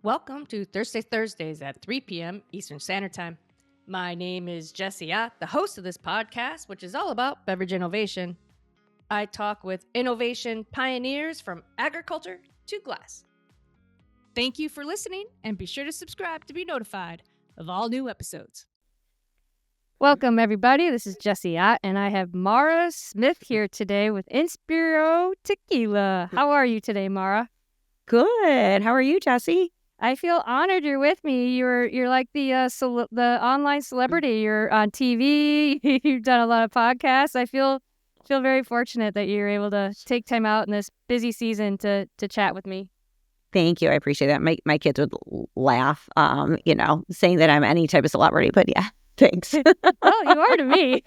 Welcome to Thursdays at 3 p.m. Eastern Standard Time. My name is Jessie Ott, the host of this podcast, which is all about beverage innovation. I talk with innovation pioneers from agriculture to glass. Thank you for listening, and be sure to subscribe to be notified of all new episodes. Welcome, everybody. This is Jessie Ott, and I have Mara Smith here today with Inspiro Tequila. How are you today, Mara? Good. How are you, Jessie? I feel honored you're with me. You're like the online celebrity. You're on TV. You've done a lot of podcasts. I feel very fortunate that you're able to take time out in this busy season to chat with me. Thank you. I appreciate that. My kids would laugh, saying that I'm any type of celebrity. But yeah, thanks. Well, you are to me.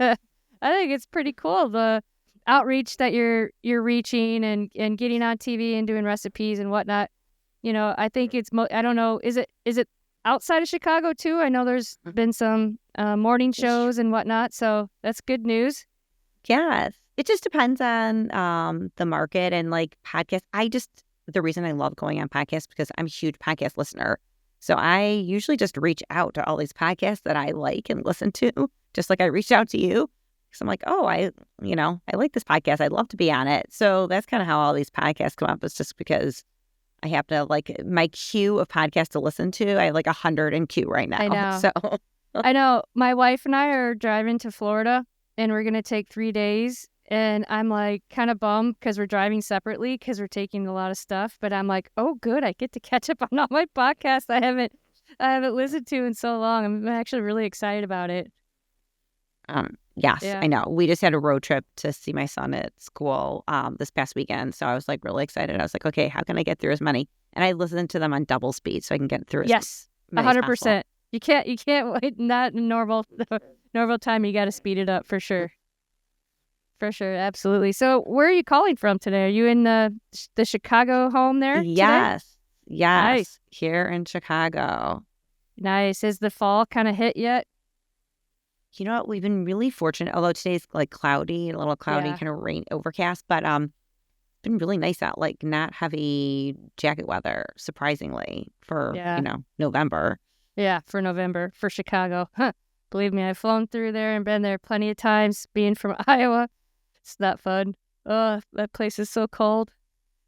I think it's pretty cool, the outreach that you're reaching and getting on TV and doing recipes and whatnot. You know, I think it's, I don't know, is it outside of Chicago too? I know there's been some morning shows and whatnot, so that's good news. Yes. It just depends on the market and like podcasts. The reason I love going on podcasts because I'm a huge podcast listener. So I usually just reach out to all these podcasts that I like and listen to, just like I reached out to you. Because I'm like, oh, I like this podcast. I'd love to be on it. So that's kind of how all these podcasts come up. It's just because I have to, like, my queue of podcasts to listen to. I have like 100 in queue right now. I know. So I know. My wife and I are driving to Florida, and we're going to take 3 days. And I'm like kind of bummed because we're driving separately because we're taking a lot of stuff. But I'm like, oh, good. I get to catch up on all my podcasts I haven't listened to in so long. I'm actually really excited about it. Yes, Yeah. I know. We just had a road trip to see my son at school this past weekend. So I was like really excited. I was like, okay, how can I get through as many? And I listened to them on double speed so I can get through as many as 100%. possible. You can't wait, not in normal time. You got to speed it up for sure. For sure, absolutely. So where are you calling from today? Are you in the Chicago home there today? Yes. Nice. Here in Chicago. Nice. Has the fall kind of hit yet? You know what? We've been really fortunate, although today's like cloudy, a little cloudy, Yeah. kind of rain overcast, but it's been really nice out, like not heavy jacket weather, surprisingly, for, November. Yeah, for November, for Chicago. Huh. Believe me, I've flown through there and been there plenty of times, being from Iowa. It's not fun. Oh, that place is so cold.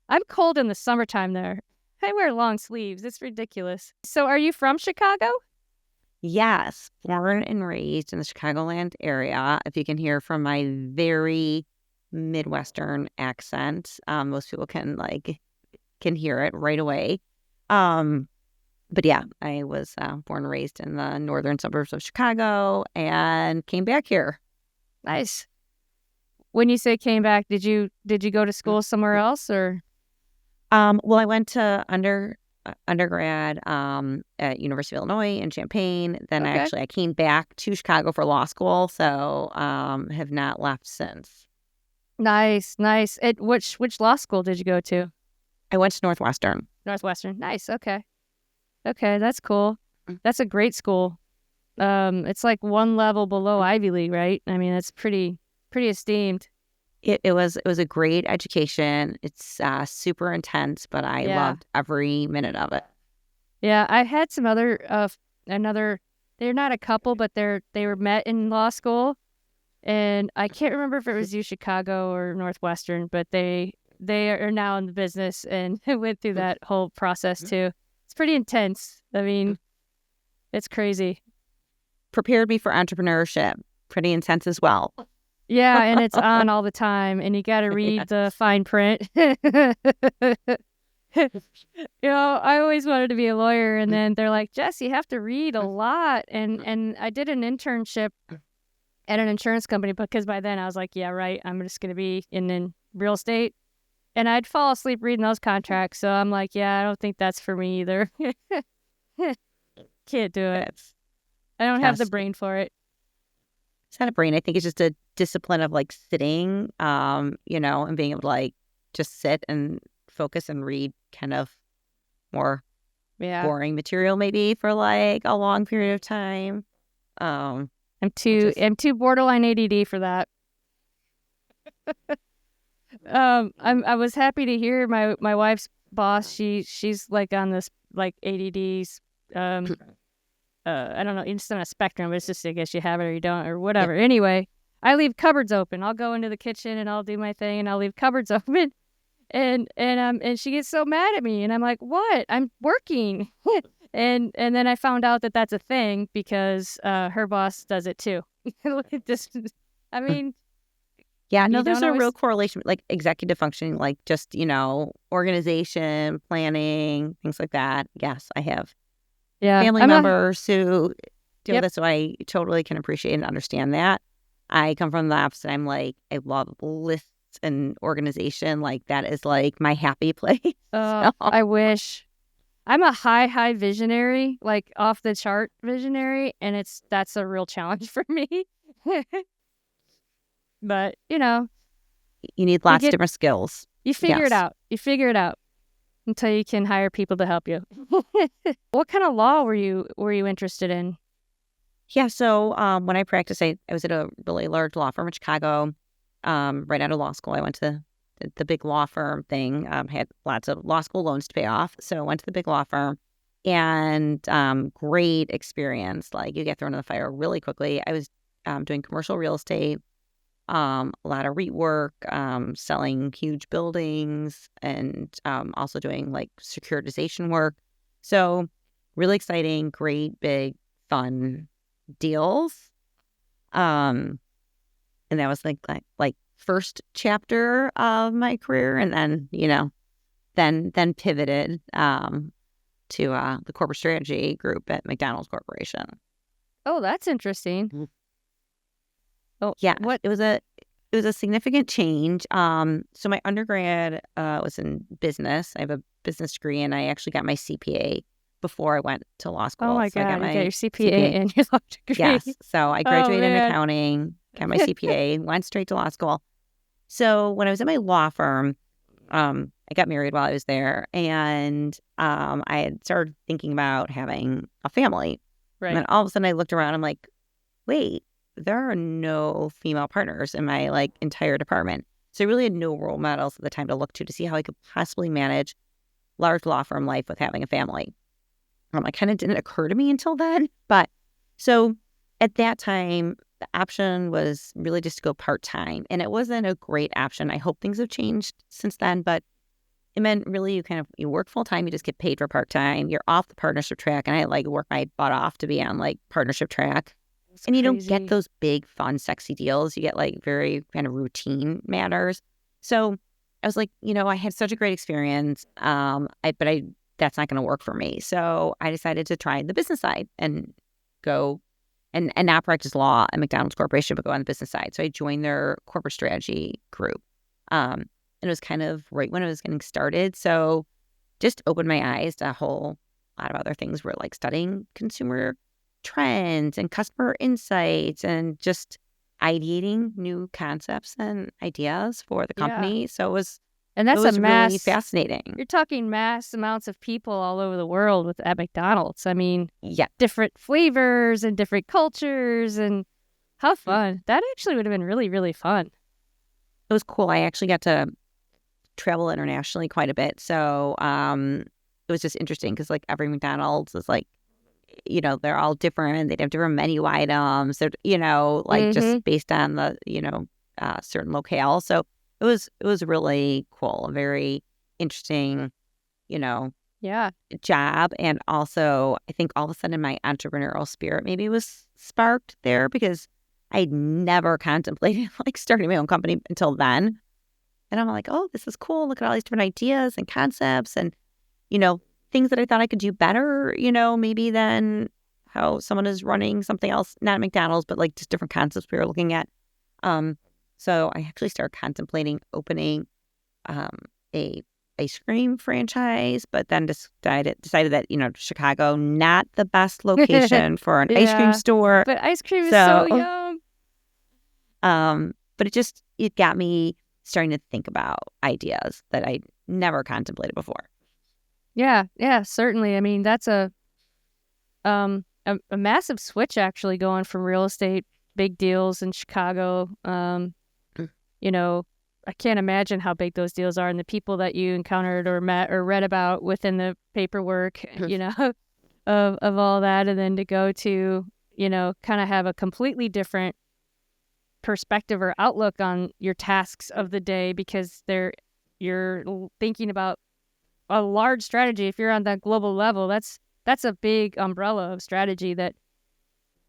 I'm cold in the summertime there. I wear long sleeves. It's ridiculous. So are you from Chicago? Yes, born and raised in the Chicagoland area. If you can hear from my very Midwestern accent, most people can hear it right away. But yeah, I was born and raised in the northern suburbs of Chicago and came back here. Nice. When you say came back, did you go to school somewhere else or? Well, I went to undergrad at University of Illinois in Champaign. Then Okay. I came back to Chicago for law school, so have not left since. Nice. At which law school did you go to? I went to Northwestern. Northwestern. Nice. Okay, that's cool. That's a great school. It's like one level below Ivy League, right? I mean, it's pretty esteemed. It was a great education. It's super intense, but I loved every minute of it. Yeah, I had some other they're not a couple, but they were met in law school, and I can't remember if it was U Chicago or Northwestern, but they are now in the business and went through that whole process too. It's pretty intense. I mean, it's crazy. Prepared me for entrepreneurship. Pretty intense as well. Yeah, and it's on all the time, and you got to read the fine print. I always wanted to be a lawyer, and then they're like, Jess, you have to read a lot. And I did an internship at an insurance company because by then I was like, yeah, right, I'm just going to be in real estate. And I'd fall asleep reading those contracts, so I'm like, yeah, I don't think that's for me either. Can't do it. I don't have the brain for it. It's not a brain. I think it's just a discipline of like sitting, and being able to like just sit and focus and read kind of more boring material maybe for like a long period of time. I'm too borderline ADD for that. I was happy to hear my wife's boss, she's like on this like ADD's, I don't know, it's on a spectrum. But it's just, I guess you have it or you don't or whatever. Yep. Anyway, I leave cupboards open. I'll go into the kitchen and I'll do my thing and I'll leave cupboards open. And she gets so mad at me and I'm like, what? I'm working. And then I found out that that's a thing because her boss does it too. I mean, Yeah, no, you there's don't a real always. correlation, like executive functioning, like just, organization, planning, things like that. Yes, I have Yeah, family I'm a. members who do Yep. this, so I totally can appreciate and understand that. I come from the opposite. I'm like, I love lists and organization. Like that is like my happy place. So, I wish. I'm a high visionary, like off the chart visionary, and that's a real challenge for me. But you need you lots of get different skills. you figure it Yes. out. You figure it out until you can hire people to help you. What kind of law were you interested in? Yeah. So when I practiced, I was at a really large law firm in Chicago. Right out of law school, I went to the big law firm thing. Had lots of law school loans to pay off, so I went to the big law firm, and great experience. Like you get thrown in the fire really quickly. I was doing commercial real estate, a lot of REIT work, selling huge buildings, and also doing like securitization work. So really exciting, great, big, fun deals. Um, and that was like first chapter of my career, and then then pivoted to the corporate strategy group at McDonald's Corporation. Oh, that's interesting. Mhm. Oh, Yeah, what? it was a significant change. So my undergrad was in business. I have a business degree, and I actually got my CPA before I went to law Oh school. my So I got God, you got your my CPA and your law degree. Yes. So I Oh graduated in man. accounting, got my CPA, went straight to law school. So when I was at my law firm, I got married while I was there, and I had started thinking about having a family. And Right. then all of a sudden I looked around, I'm like, wait, there are no female partners in my like entire department. So I really had no role models at the time to look to see how I could possibly manage large law firm life with having a family. It kind of didn't occur to me until then. But so at that time, the option was really just to go part-time. And it wasn't a great option. I hope things have changed since then. But it meant really you work full-time, you just get paid for part-time. You're off the partnership track. And I like work my butt off to be on like partnership track. That's And you don't get crazy. those big, fun, sexy deals. You get like very kind of routine matters. So I was like, I had such a great experience. But that's not going to work for me. So I decided to try the business side and go and not practice law at McDonald's Corporation, but go on the business side. So I joined their corporate strategy group. And it was kind of right when I was getting started. So just opened my eyes to a whole lot of other things. We're like studying consumer trends and customer insights and just ideating new concepts and ideas for the Yeah. company. So it was And that's a really mass. fascinating. You're talking mass amounts of people all over the world at McDonald's. I mean, Yeah. different flavors and different cultures, and how fun. That actually would have been really, really fun. It was cool. I actually got to travel internationally quite a bit. So it was just interesting because like every McDonald's is like, they're all different. They'd have different menu items. They're, like just based on the, certain locale. So it was really cool. A very interesting, Yeah. job. And also I think all of a sudden my entrepreneurial spirit maybe was sparked there because I'd never contemplated like starting my own company until then. And I'm like, oh, this is cool. Look at all these different ideas and concepts and, things that I thought I could do better, maybe than how someone is running something else, not at McDonald's, but like just different concepts we were looking at. So I actually started contemplating opening a ice cream franchise, but then decided that, Chicago, not the best location for an ice cream Yeah. store. But ice cream is so So, yum. but it got me starting to think about ideas that I never contemplated before. Yeah, certainly. I mean, that's a massive switch actually going from real estate big deals in Chicago. You know, I can't imagine how big those deals are and the people that you encountered or met or read about within the paperwork, of all that. And then to go to, kind of have a completely different perspective or outlook on your tasks of the day because you're thinking about a large strategy. If you're on that global level, that's a big umbrella of strategy that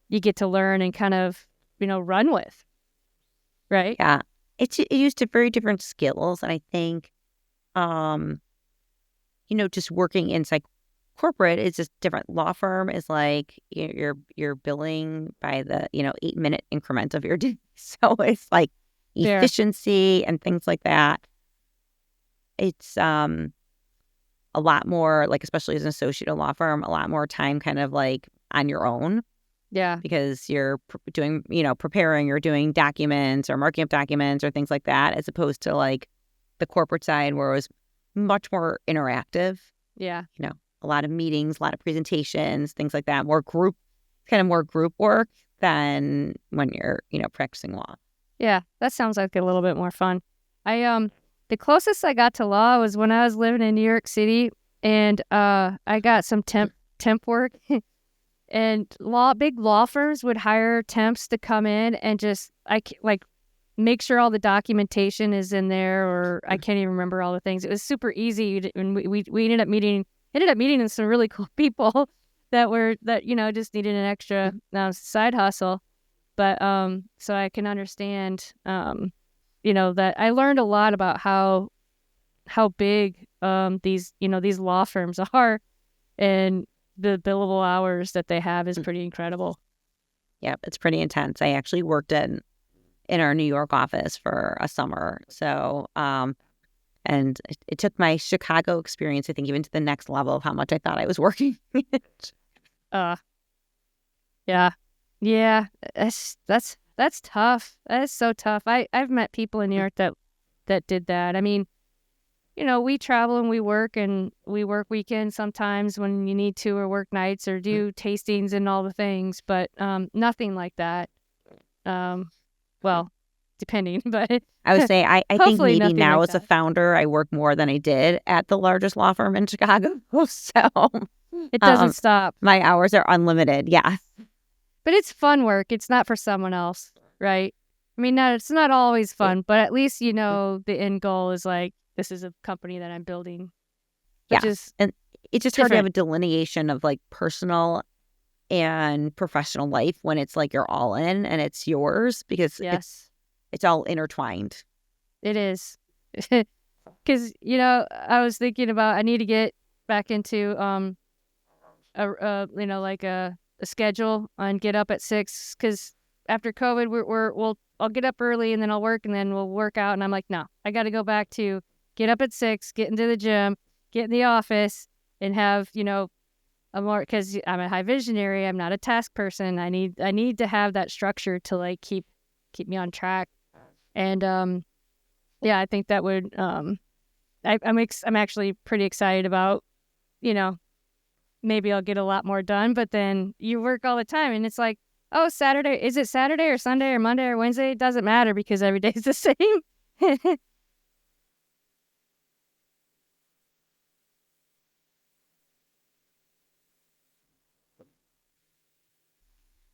you get to learn and kind of, run with. Right? Yeah. It used very different skills. And I think, just working inside corporate is just different. Law firm is like you're billing by the, 8-minute increment of your day. So it's like efficiency and things like that. It's a lot more like, especially as an associate at a law firm, a lot more time kind of like on your own. Yeah. Because you're doing, preparing, you're doing documents or marking up documents or things like that, as opposed to like the corporate side where it was much more interactive. Yeah. A lot of meetings, a lot of presentations, things like that, more group work than when you're, practicing law. Yeah. That sounds like a little bit more fun. The closest I got to law was when I was living in New York City and I got some temp work. And big law firms would hire temps to come in and just make sure all the documentation is in there, or I can't even remember all the things. It was super easy, and we ended up meeting some really cool people that just needed an extra side hustle. But so I can understand that I learned a lot about how big these law firms are, and the billable hours that they have is pretty incredible. Yep, it's pretty intense. I actually worked in our New York office for a summer. So, and it took my Chicago experience, I think, even to the next level of how much I thought I was working. Yeah. That's tough. That is so tough. I've met people in New York that did that. I mean, we travel and we work weekends sometimes when you need to, or work nights or do tastings and all the things, but nothing like that. Well, depending, but I would say I think maybe now like as a founder, I work more than I did at the largest law firm in Chicago. So it doesn't stop. My hours are unlimited. Yeah. But it's fun work. It's not for someone else, right? I mean, it's not always fun, but at least, the end goal is like, this is a company that I'm building. And it's just hard to have a delineation of like personal and professional life when it's like you're all in and it's yours, because it's all intertwined. It is. Because, I was thinking about, I need to get back into a schedule and get up at 6, because after COVID, I'll get up early and then I'll work and then we'll work out. And I'm like, no, I got to go back to get up at 6, get into the gym, get in the office, and have, a more, because I'm a high visionary. I'm not a task person. I need to have that structure to like keep me on track. And I think that would I'm actually pretty excited about, maybe I'll get a lot more done. But then you work all the time, and it's like, oh, Saturday, is it Saturday or Sunday or Monday or Wednesday? It doesn't matter because every day is the same.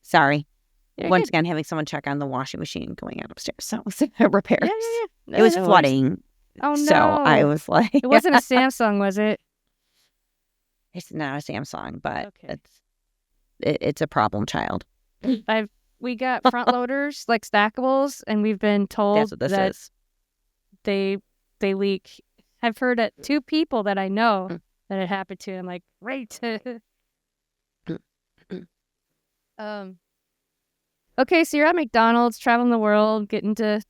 Sorry. You're Once good. again, having someone check on the washing machine going out upstairs. So repairs. Yeah. No, it was flooding. Oh, no. So I was like... It wasn't a Samsung, was it? It's not a Samsung, but it's a problem child. We got front loaders, like stackables, and we've been told That's what this that is. They leak. I've heard at 2 people that I know that it happened to. I'm like, great. Okay, so you're at McDonald's, traveling the world, getting to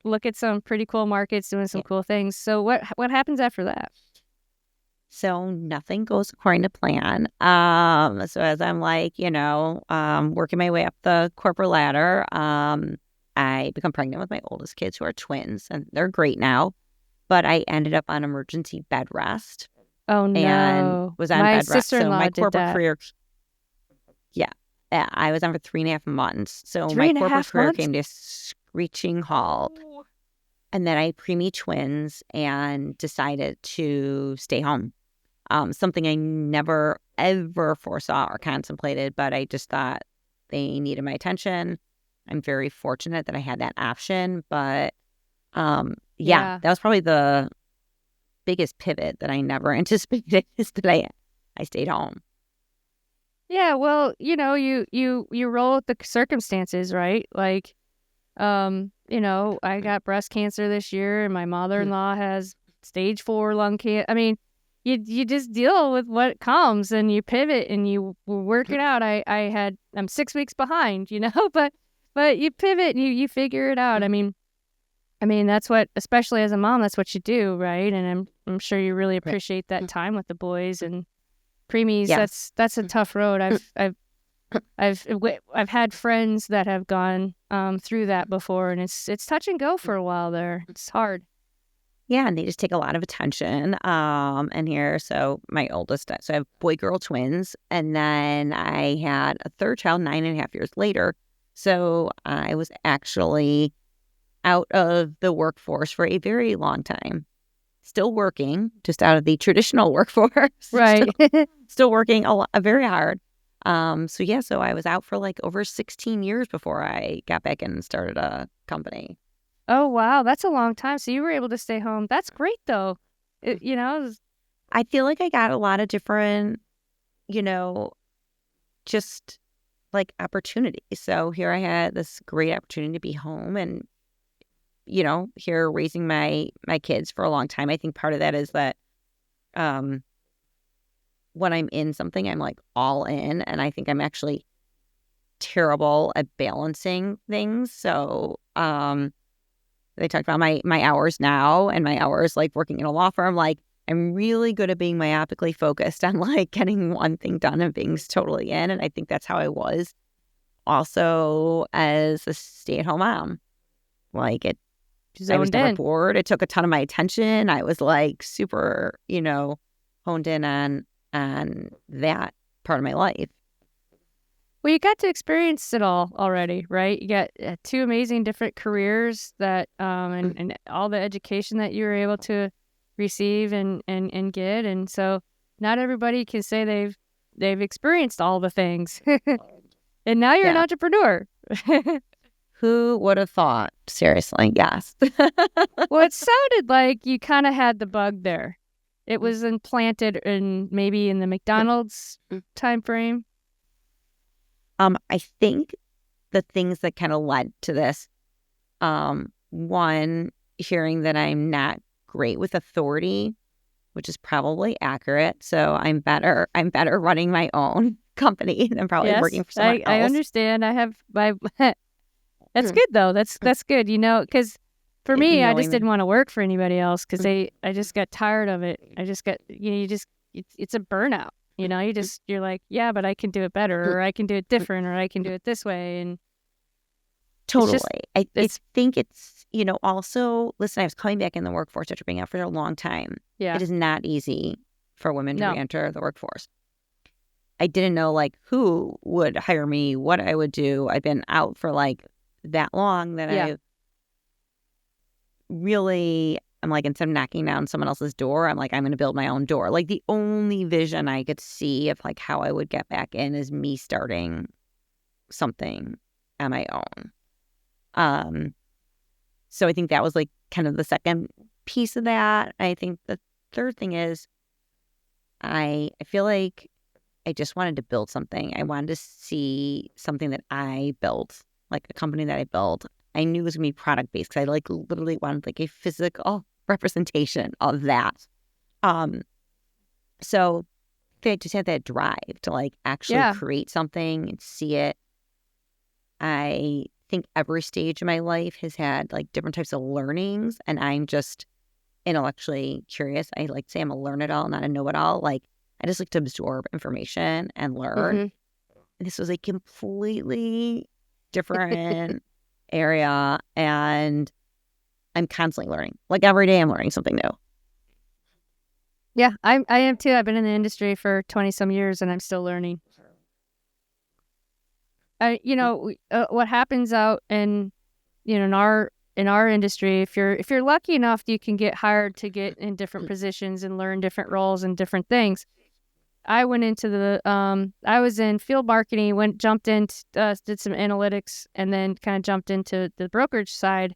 look at some pretty cool markets, doing some cool things. So what happens after that? So nothing goes according to plan. So as I'm like, working my way up the corporate ladder, I become pregnant with my oldest kids, who are twins, and they're great now. But I ended up on emergency bed rest. Oh, no. And was on my bed rest. So my corporate career, I was on for 3.5 months. So my corporate career came to a screeching halt. And then I preemie twins and decided to stay home. Something I never, ever foresaw or contemplated, but I just thought they needed my attention. I'm very fortunate that I had that option. But Yeah. that was probably the biggest pivot that I never anticipated, is that I stayed home. Yeah, well, you roll with the circumstances, right? Like, I got breast cancer this year, and my mother-in-law has stage 4 lung cancer. I mean, you just deal with what comes, and you pivot, and you work it out. I'm 6 weeks behind, but you pivot and you figure it out. I mean, that's what, especially as a mom, that's what you do, right? And I'm sure you really appreciate that time with the boys and preemies. Yes. That's a tough road. I've had friends that have gone through that before, and it's touch and go for a while there. It's hard. Yeah, and they just take a lot of attention. And here, so my oldest, so I have boy-girl twins, and then I had a third child 9.5 years later. So I was actually out of the workforce for a very long time. Still working, just out of the traditional workforce. Right. Still working very hard. So I was out for like over 16 years before I got back in and started a company. Oh, wow. That's a long time. So you were able to stay home. That's great, though. I feel like I got a lot of different, just like opportunities. So here I had this great opportunity to be home and, here raising my kids for a long time. I think part of that is that when I'm in something, I'm like all in. And I think I'm actually terrible at balancing things. So they talked about my hours now and my hours like working in a law firm. Like, I'm really good at being myopically focused on like getting one thing done and being totally in. And I think that's how I was also as a stay-at-home mom. Like I was never bored. It took a ton of my attention. I was like super, honed in on that part of my life. Well, you got to experience it all already, right? You got 2 amazing different careers that, and all the education that you were able to receive and get. And so not everybody can say they've experienced all the things. And now you're an entrepreneur. Who would have thought? Seriously, yes. Well, it sounded like you kind of had the bug there. It was implanted maybe in the McDonnalds time frame. I think the things that kind of led to this, one, hearing that I'm not great with authority, which is probably accurate. So I'm better running my own company than probably working for someone else. I understand. I have my. That's good though. That's good. Because for me, I just didn't want to work for anybody else because I just got tired of it. I just got it's a burnout. You're like, yeah, but I can do it better, or I can do it different, or I can do it this way. And totally. I think it's, also, listen, I was coming back in the workforce after being out for a long time. Yeah. It is not easy for women to re-enter the workforce. I didn't know like who would hire me, what I would do. I'd been out for like that long that I really, I'm like, instead of knocking down someone else's door, I'm like, I'm going to build my own door. Like the only vision I could see of like how I would get back in is me starting something on my own. So I think that was like kind of the second piece of that. I think the third thing is I feel like I just wanted to build something. I wanted to see something that I built, like a company that I built. I knew it was going to be product-based because I like literally wanted like a physical representation of that. So I just had that drive to like actually create something and see it. I think every stage of my life has had like different types of learnings, and I'm just intellectually curious. I like to say I'm a learn-it-all, not a know-it-all. Like I just like to absorb information and learn. And this was a completely different area, and I'm constantly learning. Like every day I'm learning something new. Yeah, I am too. I've been in the industry for 20 some years and I'm still learning. What happens out in our in our industry, if you're lucky enough, you can get hired to get in different positions and learn different roles and different things. I went into I was in field marketing, jumped in, did some analytics, and then kind of jumped into the brokerage side,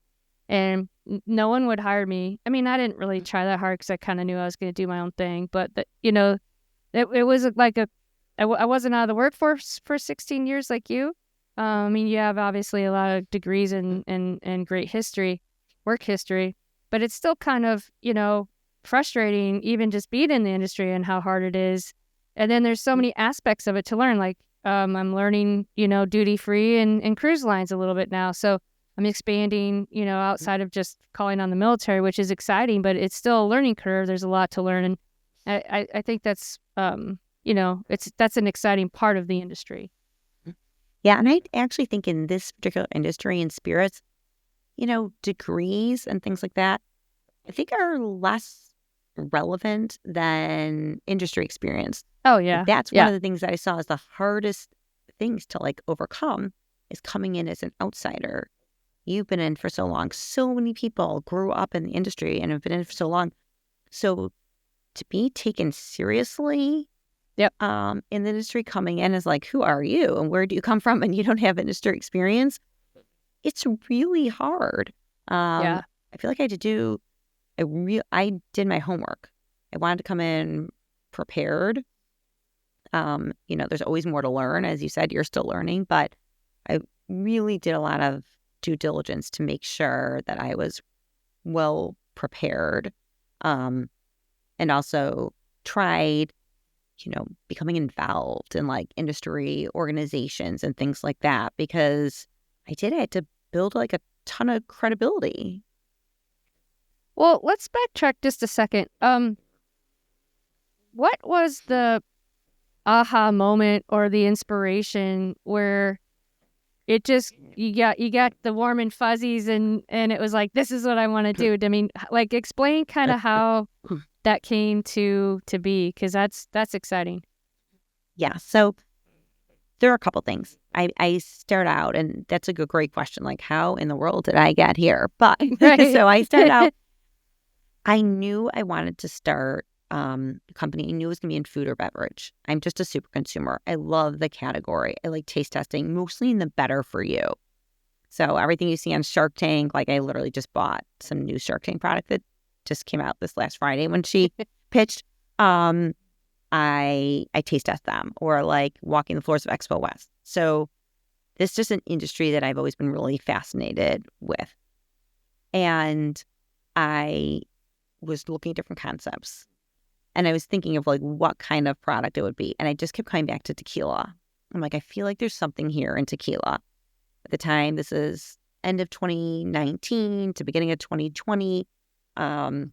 and no one would hire me. I mean, I didn't really try that hard because I kind of knew I was going to do my own thing, but it was like I wasn't out of the workforce for 16 years like you. I mean, you have obviously a lot of degrees and great work history, but it's still kind of, frustrating even just being in the industry and how hard it is. And then there's so many aspects of it to learn. Like I'm learning, duty free and cruise lines a little bit now. So I'm expanding, outside of just calling on the military, which is exciting, but it's still a learning curve. There's a lot to learn. And I think that's, that's an exciting part of the industry. Yeah. And I actually think in this particular industry in spirits, degrees and things like that, I think are less relevant than industry experience. Oh, yeah. That's one of the things that I saw as the hardest things to overcome is coming in as an outsider. You've been in for so long. So many people grew up in the industry and have been in for so long. So to be taken seriously in the industry coming in as who are you and where do you come from, and you don't have industry experience, it's really hard. I feel like I had to I did my homework. I wanted to come in prepared. There's always more to learn. As you said, you're still learning, but I really did a lot of due diligence to make sure that I was well prepared. And also tried, becoming involved in industry organizations and things like that, because I had to build a ton of credibility. Well, let's backtrack just a second. What was the aha moment or the inspiration where it just you got the warm and fuzzies and it was this is what I want to do? I mean, explain kind of how that came to be, because that's exciting. Yeah. So there are a couple things. I start out, and that's a great question. How in the world did I get here? But so I started out. I knew I wanted to start a company. I knew it was going to be in food or beverage. I'm just a super consumer. I love the category. I like taste testing, mostly in the better for you. So everything you see on Shark Tank, I literally just bought some new Shark Tank product that just came out this last Friday when she pitched. I taste test them, or walking the floors of Expo West. So this is just an industry that I've always been really fascinated with. And I was looking at different concepts, and I was thinking of what kind of product it would be. And I just kept coming back to tequila. I'm I feel like there's something here in tequila. At the time, this is end of 2019 to beginning of 2020. I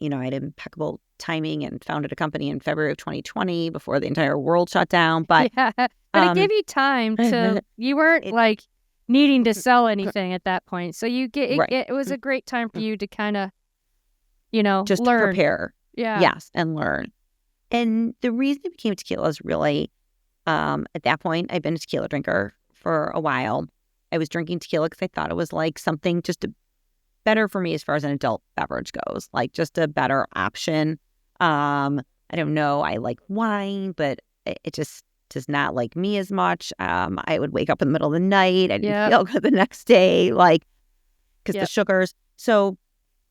had impeccable timing and founded a company in February of 2020 before the entire world shut down. But it gave you time to, you weren't needing to sell anything at that point. So it was a great time for you to kind of, just learn. Prepare. Yeah. Yes, and learn. And the reason it became tequila is really, at that point, I'd been a tequila drinker for a while. I was drinking tequila because I thought it was something just better for me as far as an adult beverage goes, just a better option. I don't know. I like wine, but it just does not like me as much. I would wake up in the middle of the night. I didn't feel good the next day, because the sugars. So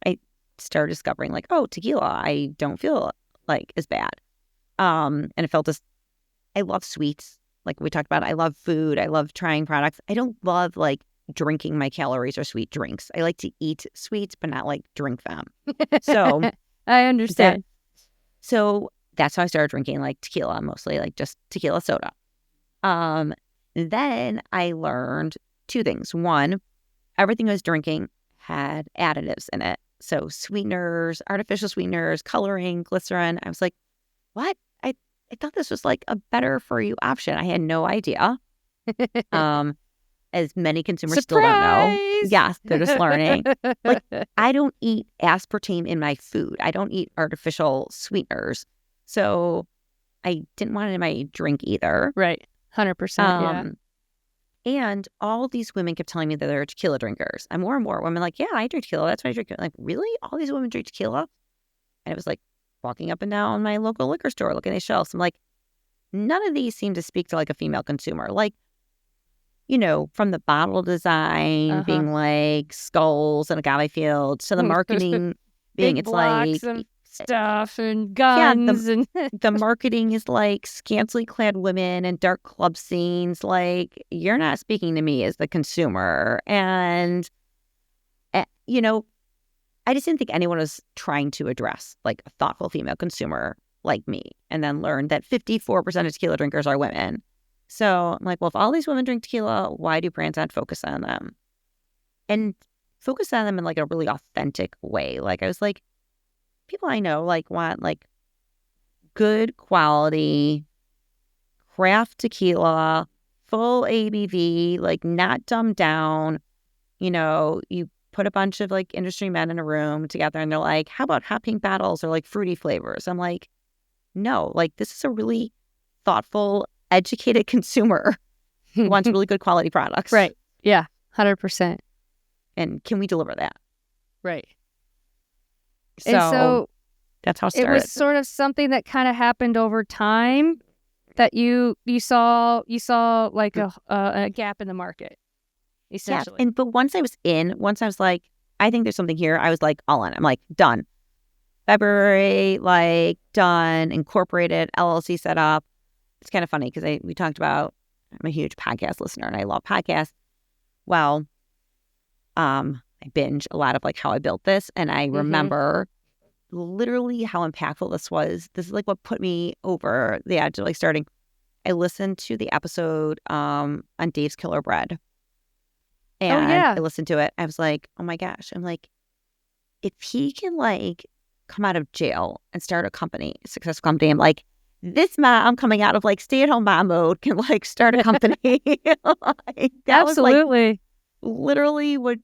I started discovering tequila, I don't feel as bad. And it felt I love sweets. Like we talked about, I love food. I love trying products. I don't love drinking my calories or sweet drinks. I like to eat sweets, but not drink them. So I understand. So that's how I started drinking tequila, mostly just tequila soda. Then I learned two things. One, everything I was drinking had additives in it. So sweeteners, artificial sweeteners, coloring, glycerin. I was what? I thought this was a better for you option. I had no idea. As many consumers still don't know. Yes, they're just learning. I don't eat aspartame in my food. I don't eat artificial sweeteners. So I didn't want it in my drink either. Right. 100%. And all these women kept telling me that they're tequila drinkers. And more women like, yeah, I drink tequila. That's what I drink. I'm like, really? All these women drink tequila? And it was like walking up and down my local liquor store, looking at shelves. I'm like, none of these seem to speak to like a female consumer. Like, from the bottle design being like skulls and agave fields to the marketing being, big it's blocks like and stuff and guns and the marketing is like scantily clad women and dark club scenes. Like, you're not speaking to me as the consumer. And, I just didn't think anyone was trying to address like a thoughtful female consumer like me, and then learned that 54% of tequila drinkers are women. So I'm like, well, if all these women drink tequila, why do brands not focus on them? And focus on them in like a really authentic way. Like, I was like, people I know like want like good quality craft tequila, full ABV, like not dumbed down. You put a bunch of like industry men in a room together and they're like, how about hot pink bottles or like fruity flavors? I'm like, no, like this is a really thoughtful, educated consumer who wants really good quality products. Right. Yeah. 100%. And can we deliver that? Right. So that's how it started. It was sort of something that kind of happened over time that you saw like a gap in the market, essentially. Yeah. But once I was like, I think there's something here, I was like all in. I'm like, done. February, like done, incorporated, LLC set up. It's kind of funny because we talked about, I'm a huge podcast listener and I love podcasts. Well, I binge a lot of like how I built this, and I remember literally how impactful this was. This is like what put me over the edge of like starting. I listened to the episode on Dave's Killer Bread. And I listened to it. I was like, oh my gosh. I'm like, if he can like come out of jail and start a company, a successful company, I'm like, this mom coming out of like stay-at-home mom mode can like start a company. Like, that Absolutely. was like literally what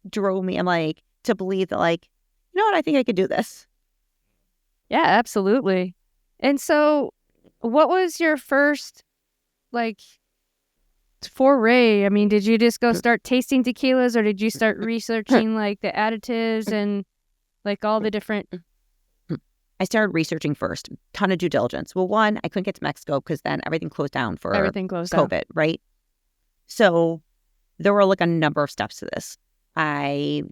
drove me. I'm like, to believe that like, you know what, I think I could do this. Yeah, absolutely. And so what was your first like foray? I mean, did you just go start tasting tequilas, or did you start researching like the additives and like all the different? I started researching first. Ton of due diligence. Well, one, I couldn't get to Mexico because then everything closed down for COVID, right? So there were like a number of steps to this. I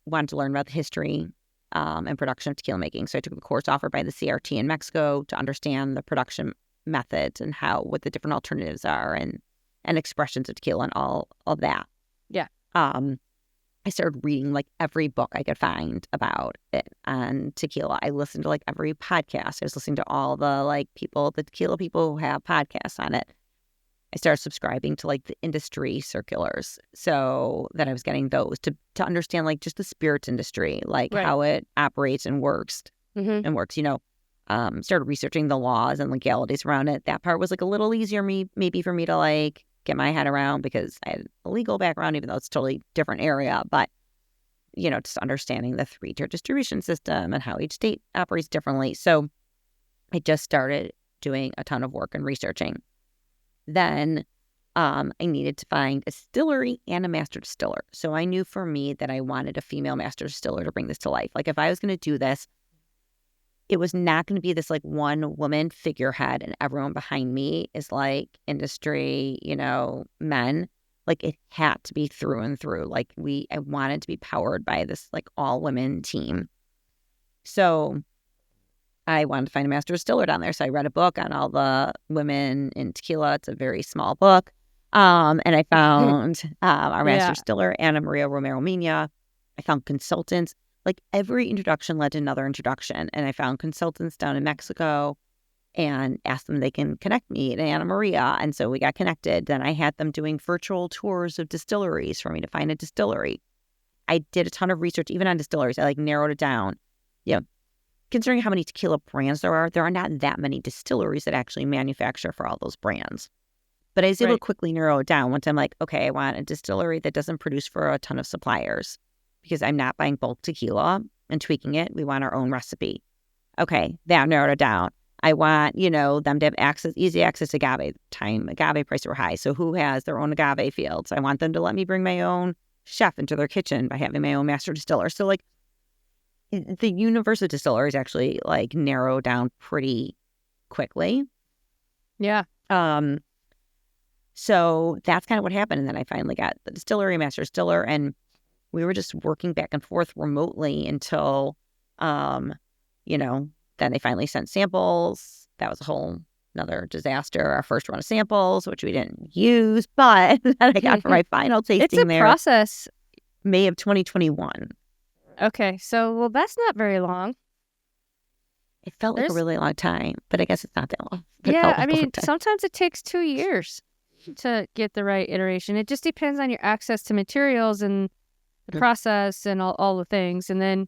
wanted to learn about the history and production of tequila making. So I took a course offered by the CRT in Mexico to understand the production methods and what the different alternatives are and expressions of tequila and all of that. Yeah. I started reading like every book I could find about it on tequila. I listened to like every podcast. I was listening to all the the tequila people who have podcasts on it. I started subscribing to like the industry circulars, so that I was getting those to understand like just the spirits industry, like how it operates and works started researching the laws and legalities around it. That part was like a little easier maybe for me to like get my head around because I had a legal background, even though it's a totally different area. But, just understanding the 3-tier distribution system and how each state operates differently. So I just started doing a ton of work and researching. Then I needed to find a distillery and a master distiller. So I knew for me that I wanted a female master distiller to bring this to life. Like if I was going to do this, it was not going to be this like one woman figurehead and everyone behind me is like industry, men. Like it had to be through and through. Like I wanted to be powered by this like all women team. So I wanted to find a master distiller down there. So I read a book on all the women in tequila. It's a very small book. And I found our master distiller, Ana Maria Romero Mina. I found consultants. Like every introduction led to another introduction. And I found consultants down in Mexico and asked them if they can connect me to Ana Maria. And so we got connected. Then I had them doing virtual tours of distilleries for me to find a distillery. I did a ton of research, even on distilleries. I like narrowed it down. Considering how many tequila brands there are not that many distilleries that actually manufacture for all those brands. But I was able to quickly narrow it down once I'm like, okay, I want a distillery that doesn't produce for a ton of suppliers because I'm not buying bulk tequila and tweaking it. We want our own recipe. Okay, that narrowed it down. I want, them to have easy access to agave. Agave prices were high. So who has their own agave fields? I want them to let me bring my own chef into their kitchen by having my own master distiller. So like the universe of distilleries actually like narrowed down pretty quickly. Yeah. So that's kind of what happened. And then I finally got the distillery, master distiller, and we were just working back and forth remotely until, then they finally sent samples. That was a whole another disaster. Our first run of samples, which we didn't use, but that I got for my final tasting It's a there. process. May of 2021. Okay. So, well, that's not very long. It felt like a really long time, but I guess it's not that long. Yeah. I mean, sometimes it takes 2 years to get the right iteration. It just depends on your access to materials and the process and all the things. And then,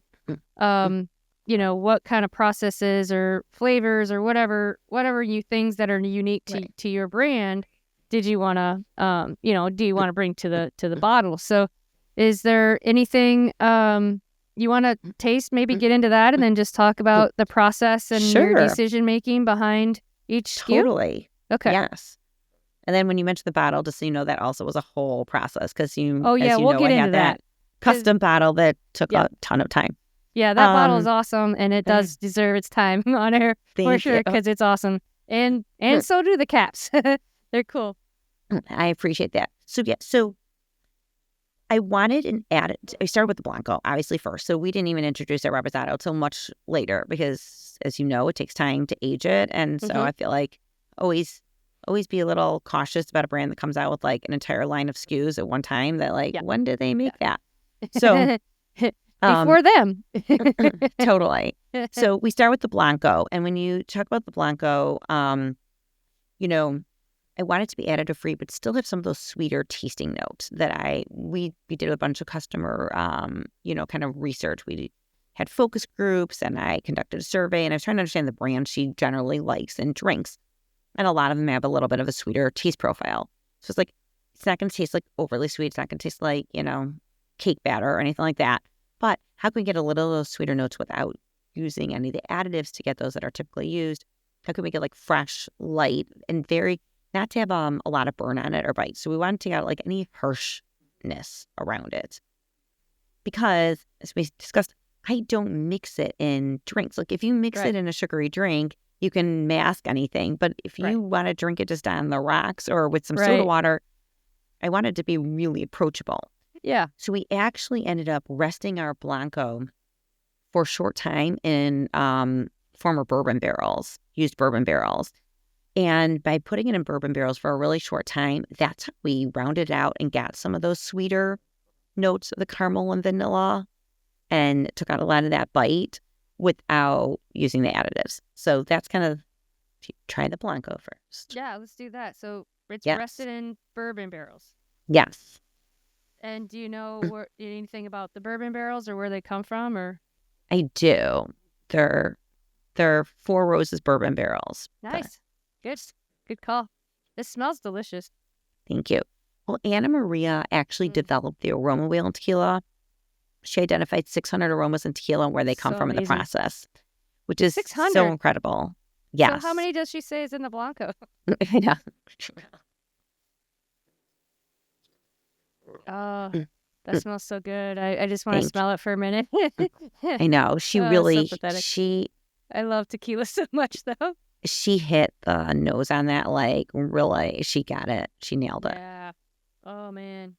what kind of processes or flavors or whatever you things that are unique to your brand did you want to, do you want to bring to the bottle? So is there anything you want to taste, maybe get into that and then just talk about the process and your decision-making behind each SKU? Totally. Okay. Yes. And then when you mentioned the bottle, just so you know, that also was a whole process because we'll get into that. Custom bottle that took a ton of time. Yeah, that bottle is awesome, and it does deserve its time on air for sure because it's awesome. And so do the caps. They're cool. I appreciate that. So I wanted an added. I started with the Blanco, obviously, first. So we didn't even introduce our Reposado until much later because, as you know, it takes time to age it. And so I feel like always be a little cautious about a brand that comes out with like an entire line of SKUs at one time that like, when did they make that? So before them. Totally. So we start with the Blanco. And when you talk about the Blanco, I want it to be additive free, but still have some of those sweeter tasting notes that we did a bunch of customer, kind of research. We had focus groups and I conducted a survey and I was trying to understand the brand she generally likes and drinks. And a lot of them have a little bit of a sweeter taste profile. So it's like, it's not going to taste like overly sweet. It's not going to taste like, cake batter or anything like that. But how can we get a little of those sweeter notes without using any of the additives to get those that are typically used? How can we get like fresh, light, and not to have a lot of burn on it or bite. So we want to take out like any harshness around it. Because, as we discussed, I don't mix it in drinks. Like if you mix it in a sugary drink, you can mask anything. But if you want to drink it just on the rocks or with some soda water, I want it to be really approachable. Yeah. So we actually ended up resting our Blanco for a short time in former bourbon barrels, used bourbon barrels. And by putting it in bourbon barrels for a really short time, that's how we rounded out and got some of those sweeter notes of the caramel and vanilla and took out a lot of that bite without using the additives. So that's kind of, try the Blanco first. Yeah, let's do that. So it's rested in bourbon barrels. Yes. And do you know anything about the bourbon barrels or where they come from? Or I do. They're Four Roses bourbon barrels. Nice. Good call. This smells delicious. Thank you. Well, Anna Maria actually developed the aroma wheel in tequila. She identified 600 aromas in tequila and where they come from in the process, which is 600. So incredible. Yes. So how many does she say is in the Blanco? Yeah. Oh, that smells so good. I just want to smell it for a minute. I know. She really, I love tequila so much, though. She hit the nose on that, like, really. She got it. She nailed it. Yeah. Oh, man.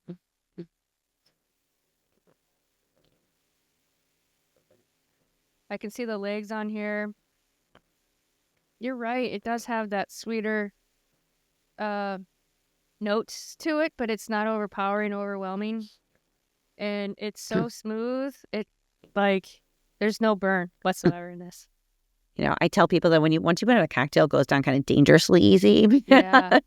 I can see the legs on here. You're right. It does have that sweeter notes to it, but it's not overpowering, overwhelming. And it's so smooth. There's no burn whatsoever in this. I tell people that once you put in a cocktail, it goes down kind of dangerously easy. Yeah.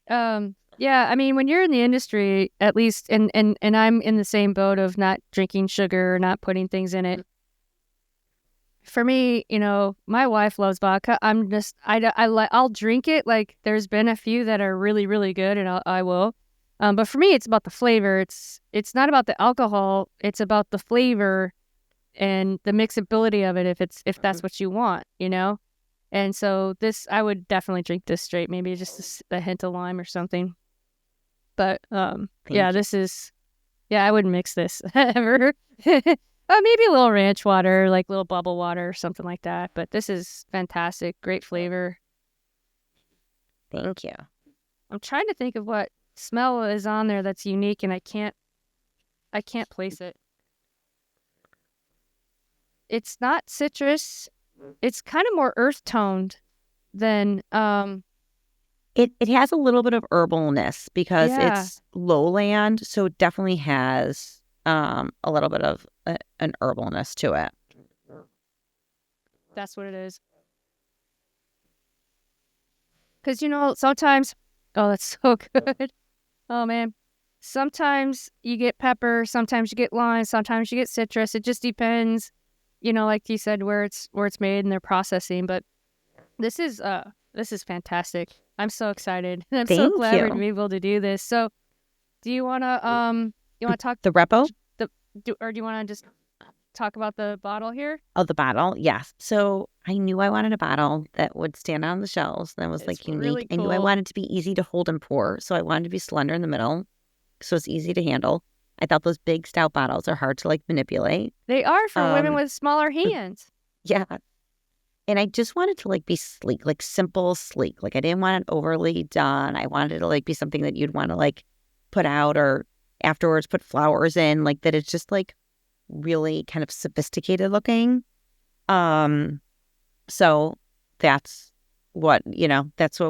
Yeah, I mean, when you're in the industry, at least, and I'm in the same boat of not drinking sugar or not putting things in it. For me, my wife loves vodka. I'll drink it. Like, there's been a few that are really, really good, and I will. But for me, it's about the flavor. It's not about the alcohol. It's about the flavor and the mixability of it if that's what you want, you know. And so this, I would definitely drink this straight, maybe just a hint of lime or something. But this is, I wouldn't mix this ever. Maybe a little ranch water, like little bubble water or something like that. But this is fantastic, great flavor. Thank you. I'm trying to think of what smell is on there that's unique, and I can't place it. It's not citrus. It's kind of more earth toned than It has a little bit of herbalness because it's lowland, so it definitely has a little bit of an herbalness to it. That's what it is. Because, you know, sometimes, oh, that's so good. Oh, man. Sometimes you get pepper, sometimes you get lime, sometimes you get citrus. It just depends, you know, like you said, where it's made and their processing. But this is fantastic. I'm so excited. I'm so glad we're able to do this. So, do you want to talk the Repo? Or do you want to just talk about the bottle here? Oh, the bottle, yes. So I knew I wanted a bottle that would stand on the shelves. That was like unique. Really cool. I knew I wanted to be easy to hold and pour, so I wanted to be slender in the middle, so it's easy to handle. I thought those big stout bottles are hard to like manipulate. They are for women with smaller hands. Yeah. And I just wanted to like be sleek, like simple, sleek. Like I didn't want it overly done. I wanted it to like be something that you'd want to like put out or afterwards put flowers in, like that it's just like really kind of sophisticated looking. So that's what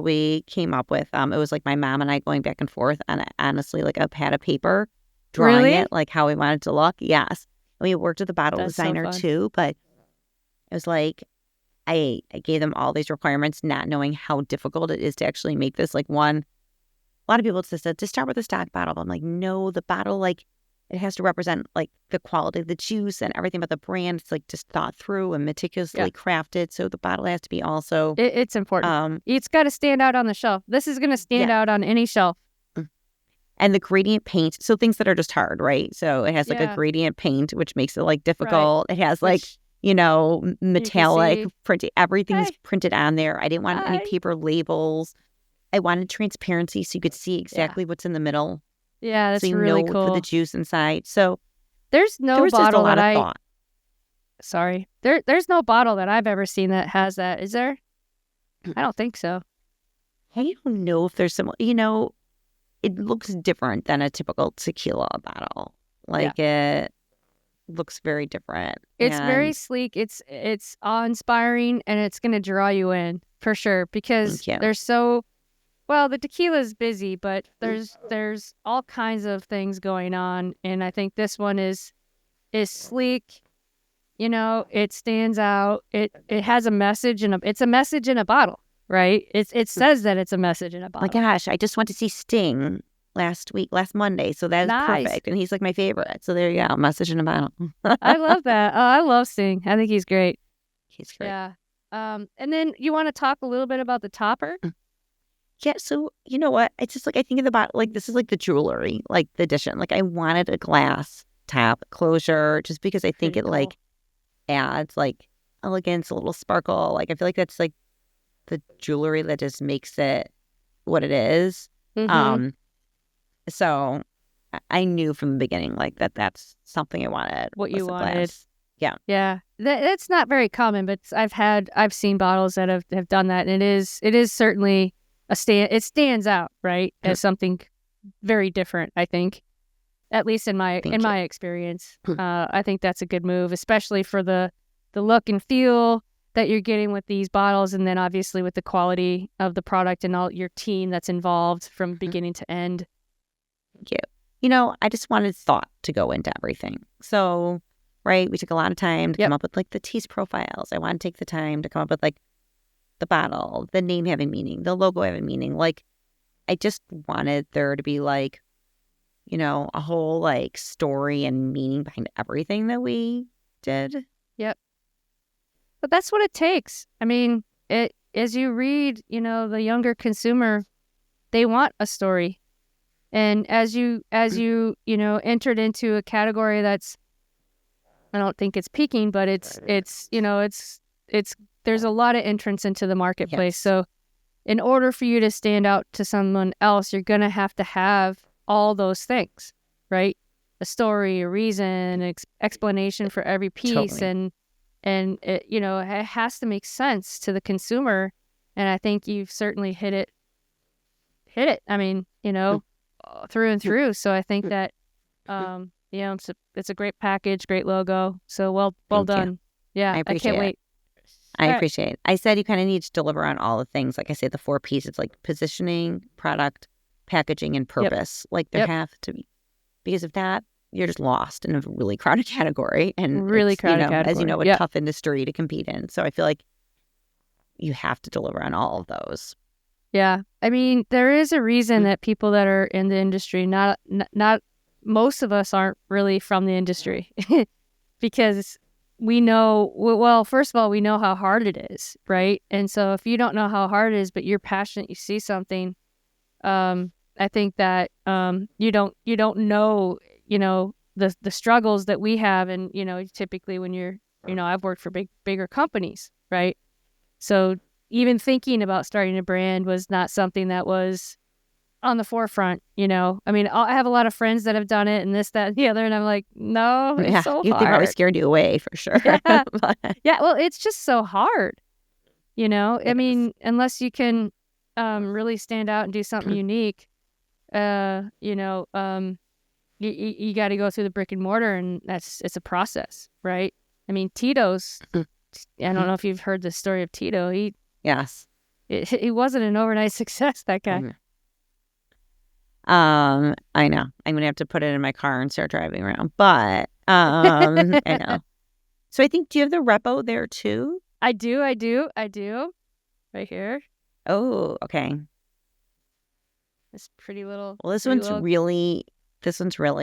we came up with. It was like my mom and I going back and forth on honestly like a pad of paper, drawing it like how we wanted it to look. Yes. And we worked with a bottle designer too, but it was like I gave them all these requirements, not knowing how difficult it is to actually make this. Like one, a lot of people just said, to start with a stock bottle. I'm like, no, the bottle, like it has to represent like the quality of the juice and everything about the brand. It's like just thought through and meticulously crafted. So the bottle has to be also. It's important. It's got to stand out on the shelf. This is going to stand out on any shelf. And the gradient paint, so things that are just hard, right? So it has like a gradient paint, which makes it like difficult. Right. It has like, metallic printed. Everything's printed on there. I didn't want any paper labels. I wanted transparency so you could see exactly what's in the middle. Yeah, that's so you really know cool. For the juice inside. So there's no there was bottle just a lot that of thought. Sorry, there's no bottle that I've ever seen that has that. Is there? I don't think so. I don't know if there's some. It looks different than a typical tequila bottle. Like it looks very different. It's very sleek. It's awe-inspiring, and it's going to draw you in for sure because there's so. Well, the tequila is busy, but there's all kinds of things going on, and I think this one is sleek. It stands out. It has a message it's a message in a bottle, right? It says that it's a message in a bottle. My gosh, I just went to see Sting last Monday, so that is perfect, and he's like my favorite. So there you go, message in a bottle. I love that. Oh, I love Sting. I think he's great. He's great. Yeah. And then you want to talk a little bit about the topper? Yeah, so you know what? It's just like I think of the bottle, like this is like the jewelry, like the addition. Like I wanted a glass top closure just because I think it like adds like elegance, a little sparkle. Like I feel like that's like the jewelry that just makes it what it is. Mm-hmm. So I knew from the beginning like that's something I wanted. What you wanted. Glass. Yeah. Yeah. That's not very common, but I've seen bottles that have done that, and it is certainly it stands out, right, as something very different, I think, at least in my experience. I think that's a good move, especially for the look and feel that you're getting with these bottles, and then obviously with the quality of the product and all your team that's involved from beginning to end. Thank you. I just wanted thought to go into everything. So, right, we took a lot of time to come up with like the taste profiles. I want to take the time to come up with like the bottle, the name having meaning, the logo having meaning. Like, I just wanted there to be like, a whole like story and meaning behind everything that we did. Yep. But that's what it takes. I mean, as you read, the younger consumer, they want a story. And as you entered into a category that's I don't think it's peaking, but it's there's a lot of entrance into the marketplace. Yes. So in order for you to stand out to someone else, you're going to have all those things, right? A story, a reason, explanation for every piece. Totally. And it, it has to make sense to the consumer. And I think you've certainly hit it. I mean, through and through. So I think that, it's a great package, great logo. So well Thank done. you. Yeah, I I appreciate can't it. wait. I All right. appreciate it. I said you kind of need to deliver on all the things. Like I said, the 4 pieces, like positioning, product, packaging, and purpose. Like there Yep. have to be, because of that, you're just lost in a really crowded category. And Really it's, crowded as category. you know, a Yep. tough industry to compete in. So I feel like you have to deliver on all of those. Yeah. I mean, there is a reason that people that are in the industry, not most of us aren't really from the industry because we know, well, first of all, we know how hard it is, right? And so if you don't know how hard it is, but you're passionate, you see something, I think that you don't know, the struggles that we have. And, typically when you're, I've worked for bigger companies, right? So even thinking about starting a brand was not something that was on the forefront, I mean, I have a lot of friends that have done it and this, that, and the other. And I'm like, no, it's so They've hard. always scared you away for sure. Yeah. Yeah. Well, it's just so hard, I mean, unless you can really stand out and do something unique, you got to go through the brick and mortar, and it's a process, right? I mean, Tito's, I don't know if you've heard the story of Tito. Yes. He wasn't an overnight success, that guy. I know. I'm gonna have to put it in my car and start driving around. But I know. So I think, do you have the Repo there too? I do. Right here. Oh, okay. This pretty little. Well, this one's really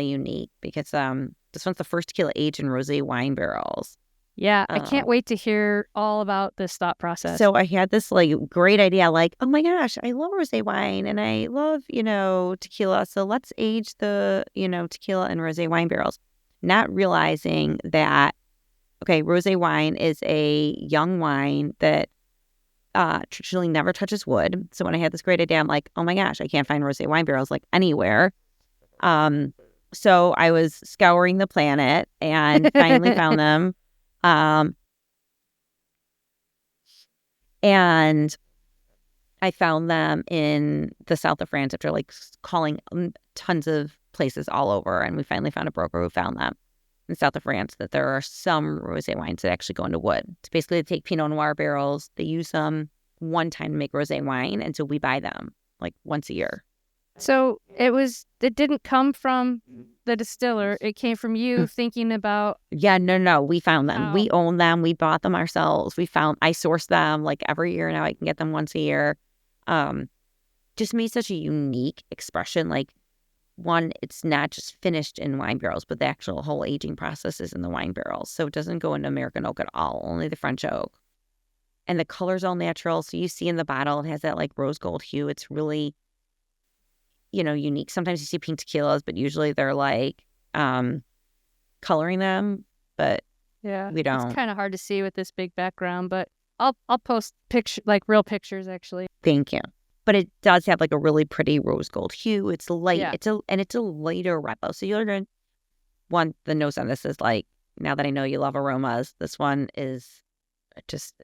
unique because this one's the first tequila aged in rosé wine barrels. Yeah, I can't wait to hear all about this thought process. So I had this great idea, oh my gosh, I love rosé wine and I love, tequila. So let's age the, tequila in rosé wine barrels. Not realizing that, okay, rosé wine is a young wine that traditionally never touches wood. So when I had this great idea, I'm like, oh my gosh, I can't find rosé wine barrels anywhere. So I was scouring the planet and finally found them. And I found them in the south of France after calling tons of places all over. And we finally found a broker who found them in south of France, that there are some rosé wines that actually go into wood. So basically they take Pinot Noir barrels, they use them one time to make rosé wine. And so we buy them once a year. So it didn't come from the distiller. It came from you thinking about. Yeah, no. We found them. Wow. We own them. We bought them ourselves. I source them every year now. I can get them once a year. Just made such a unique expression. One, it's not just finished in wine barrels, but the actual whole aging process is in the wine barrels. So it doesn't go into American oak at all, only the French oak. And the color's all natural. So you see in the bottle, it has that rose gold hue. It's really, unique. Sometimes you see pink tequilas, but usually they're coloring them, but yeah, we don't. It's kind of hard to see with this big background, but I'll post real pictures actually. Thank you. But it does have a really pretty rose gold hue. It's light. Yeah. It's a lighter Repo. So you're going to want the nose on this is now that I know you love aromas, this one is just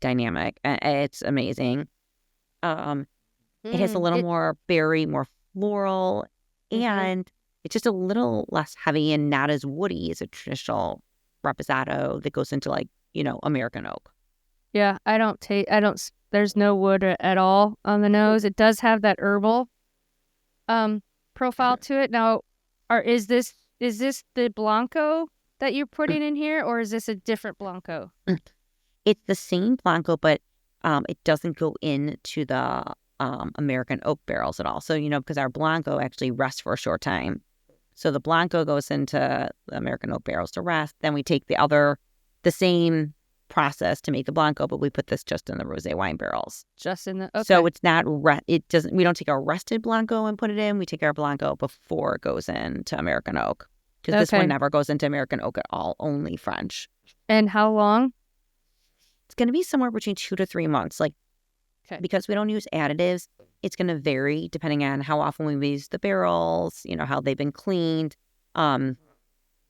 dynamic. It's amazing. It has a little more berry, more floral, and it's just a little less heavy and not as woody as a traditional reposado that goes into American oak. Yeah, there's no wood at all on the nose. It does have that herbal profile to it. Now, is this the Blanco that you're putting in here, or is this a different Blanco? It's the same Blanco, but it doesn't go into the American oak barrels at all. So, because our Blanco actually rests for a short time. So the Blanco goes into the American oak barrels to rest. Then we take the same process to make the Blanco, but we put this just in the rosé wine barrels. Just in the, okay. So it's not, we don't take our rested Blanco and put it in. We take our Blanco before it goes into American oak. because this one Okay. never goes into American oak at all, only French. And how long? It's going to be somewhere between 2 to 3 months. Like, Okay. because we don't use additives, it's going to vary depending on how often we use the barrels, how they've been cleaned. It's going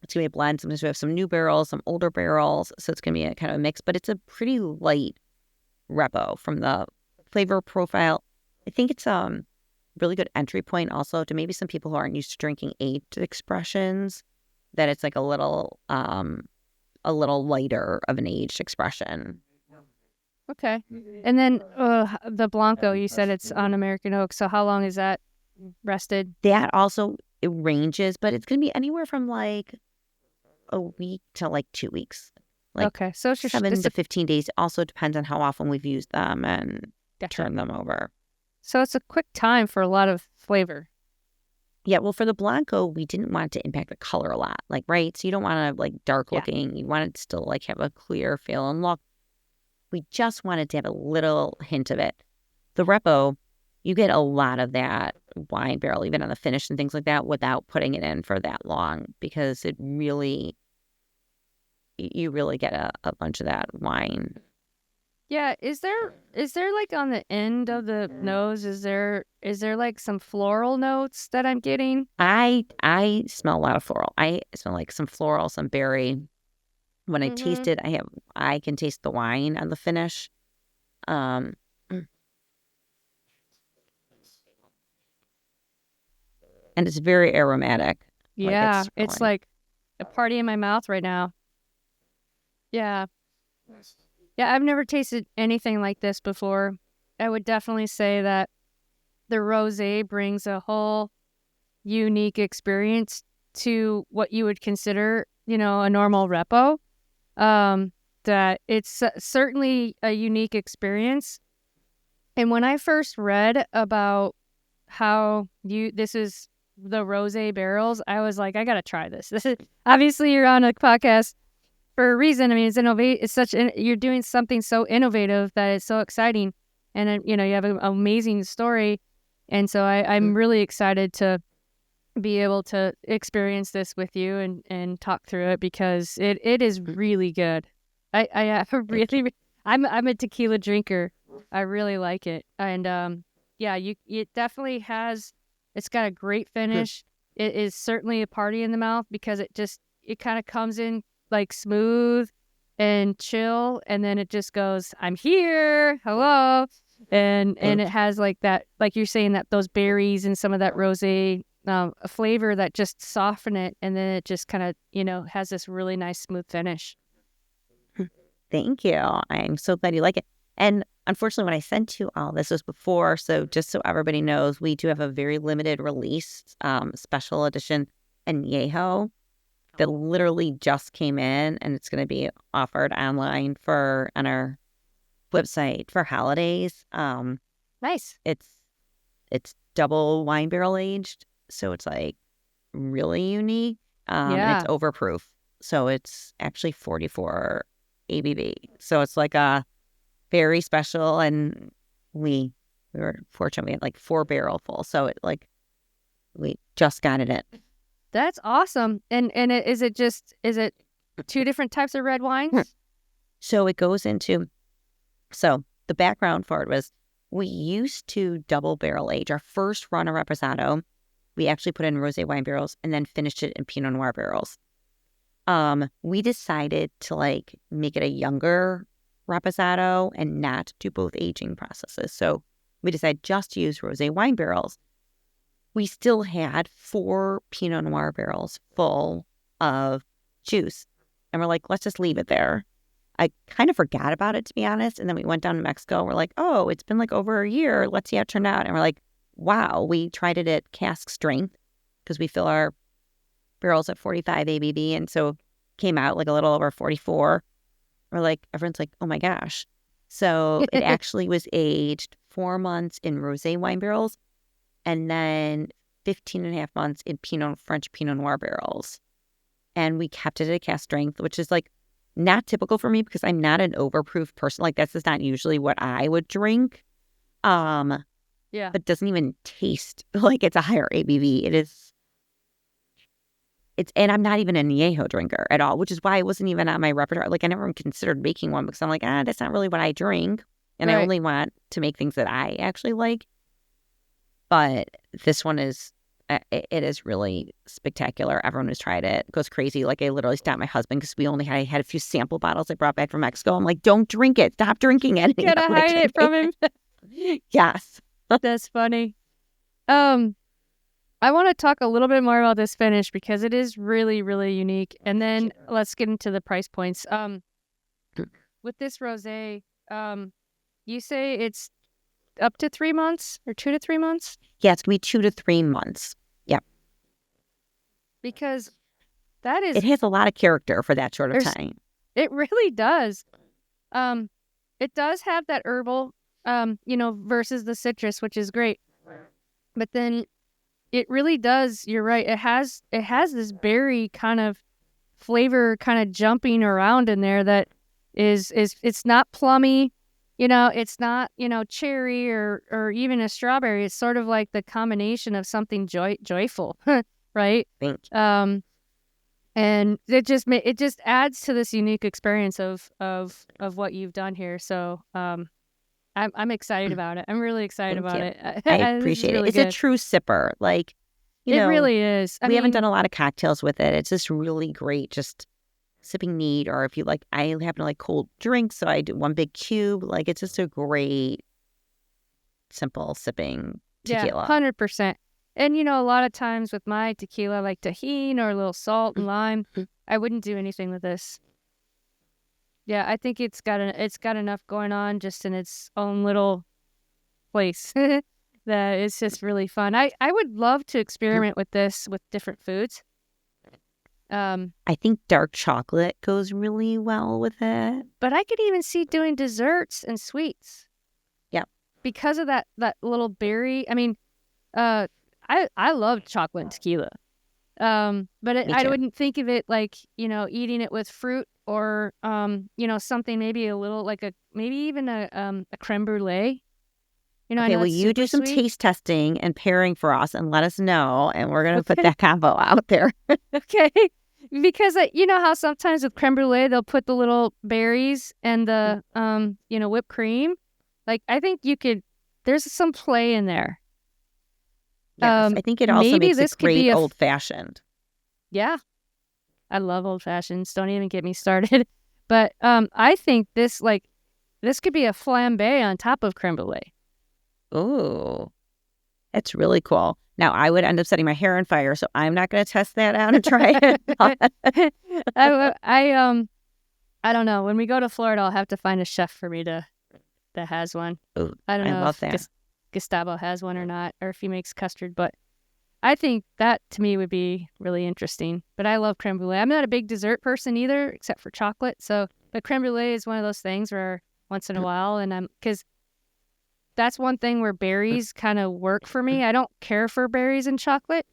to be a blend. Sometimes we have some new barrels, some older barrels. So it's going to be a kind of a mix, but it's a pretty light Repo from the flavor profile. I think it's really good entry point also to maybe some people who aren't used to drinking aged expressions, that it's like a little lighter of an aged expression. Okay. And then the Blanco, you said it's on American oak. So how long is that rested? That also, it ranges, but it's going to be anywhere from like a week to like 2 weeks. Like, okay. So it's 7 to 15 days. It also depends on how often we've used them and Gotcha. turn them over. So it's a quick time for a lot of flavor. Yeah, well, for the Blanco, we didn't want it to impact the color a lot, like, right? So you don't want to like dark looking. You want it to still like have a clear feel and look. We just wanted to have a little hint of it. The Repo, you get a lot of that wine barrel, even on the finish and things like that, without putting it in for that long, because you really get a bunch of that wine. Yeah. Is there like on the end of the nose, is there like some floral notes that I'm getting? I smell a lot of floral. I smell like some floral, some berry. When I taste it, I can taste the wine on the finish. And it's very aromatic. Yeah, it's like a party in my mouth right now. Yeah. Yeah, I've never tasted anything like this before. I would definitely say that the rosé brings a whole unique experience to what you would consider, a normal Repo. That it's certainly a unique experience. And when I first read about how this is the rosé barrels, I was like, I gotta try this. This is obviously, you're on a podcast for a reason. I mean, you're doing something so innovative that it's so exciting, and you have an amazing story, and so I'm really excited to be able to experience this with you and talk through it, because it is really good. I really I'm a tequila drinker. I really like it, and yeah, it definitely has. It's got a great finish. It is certainly a party in the mouth, because it kind of comes in like smooth and chill, and then it just goes, I'm here, hello, and it has like that, like you're saying, that those berries and some of that rosé flavor that just soften it, and then it just kind of has this really nice smooth finish. Thank you. I'm so glad you like it. And unfortunately, when I sent you all this was before, so just so everybody knows, we do have a very limited release, special edition Anejo that literally just came in, and it's going to be offered online on our website for holidays. Nice. It's double wine barrel aged, so it's like really unique. Yeah. It's overproof, so it's actually 44 ABV. So it's like a very special, and we were fortunate we had like 4 barrel full, so we just got it in. That's awesome. And is it 2 different types of red wines? So it goes into, so the background for it was, we used to double barrel age. Our first run of Reposado, we actually put in rosé wine barrels and then finished it in Pinot Noir barrels. We decided to make it a younger Reposado and not do both aging processes. So we decided just to use rosé wine barrels. We still had 4 Pinot Noir barrels full of juice. And we're like, let's just leave it there. I kind of forgot about it, to be honest. And then we went down to Mexico. We're like, oh, it's been over a year. Let's see how it turned out. And we're like, wow, we tried it at cask strength, because we fill our barrels at 45 ABV. And so came out a little over 44. We're like, everyone's like, oh my gosh. So it actually was aged 4 months in rosé wine barrels, and then 15 and a half months in French Pinot Noir barrels. And we kept it at cask strength, which is not typical for me, because I'm not an overproof person. That's just not usually what I would drink. Yeah. But it doesn't even taste like it's a higher ABV. and I'm not even an Anejo drinker at all, which is why it wasn't even on my repertoire. Like I never even considered making one because I'm like, that's not really what I drink. And I only want to make things that I actually like. But this one is, it is really spectacular. Everyone who's tried it goes crazy. Like I literally stopped my husband because I had a few sample bottles I brought back from Mexico. I'm like, don't drink it. Stop drinking it. You gotta hide it from him. Yes. That's funny. I want to talk a little bit more about this finish because it is really, really unique. And then let's get into the price points. With this rosé, you say it's up to 3 months or 2 to 3 months? Yeah, it's gonna be 2 to 3 months. Yep. Because that is, it has a lot of character for that short of time. It really does. It does have that herbal, versus the citrus, which is great. But then it really does. You're right. It has this berry kind of flavor kind of jumping around in there that is it's not plummy, it's not, cherry or even a strawberry. It's sort of like the combination of something joyful, right? And it just adds to this unique experience of what you've done here. So I'm excited about it. I'm really excited about it. I appreciate it. It's a true sipper. Like, it really is. We haven't done a lot of cocktails with it. It's just really great, just sipping neat. Or if you like, I happen to like cold drinks, so I do one big cube. Like, it's just a great, simple sipping tequila. Yeah, 100%. And, a lot of times with my tequila, I like tahini or a little salt and lime. I wouldn't do anything with this. Yeah, I think it's got enough going on just in its own little place that it's just really fun. I would love to experiment with this with different foods. I think dark chocolate goes really well with it. But I could even see doing desserts and sweets. Yeah. Because of that little berry. I mean, I love chocolate and tequila. But I wouldn't think of it like, eating it with fruit or, something maybe a little like maybe even a creme brulee. Okay, well, you do some taste testing and pairing for us and let us know, and we're going to put that combo out there. Okay. Because you know how sometimes with creme brulee, they'll put the little berries and the, whipped cream. Like, I think there's some play in there. Yes, I think it also makes it great old-fashioned. Yeah. I love old-fashions. Don't even get me started. But I think this could be a flambe on top of creme brulee. Ooh, that's really cool. Now, I would end up setting my hair on fire, so I'm not going to test that out and try it. I don't know. When we go to Florida, I'll have to find a chef for me that has one. Ooh, I don't know love if that. Gustavo has one or not, or if he makes custard, but I think that to me would be really interesting. But I love creme brulee. I'm not a big dessert person either, except for chocolate. But creme brulee is one of those things where once in a while, because that's one thing where berries kind of work for me. I don't care for berries in chocolate,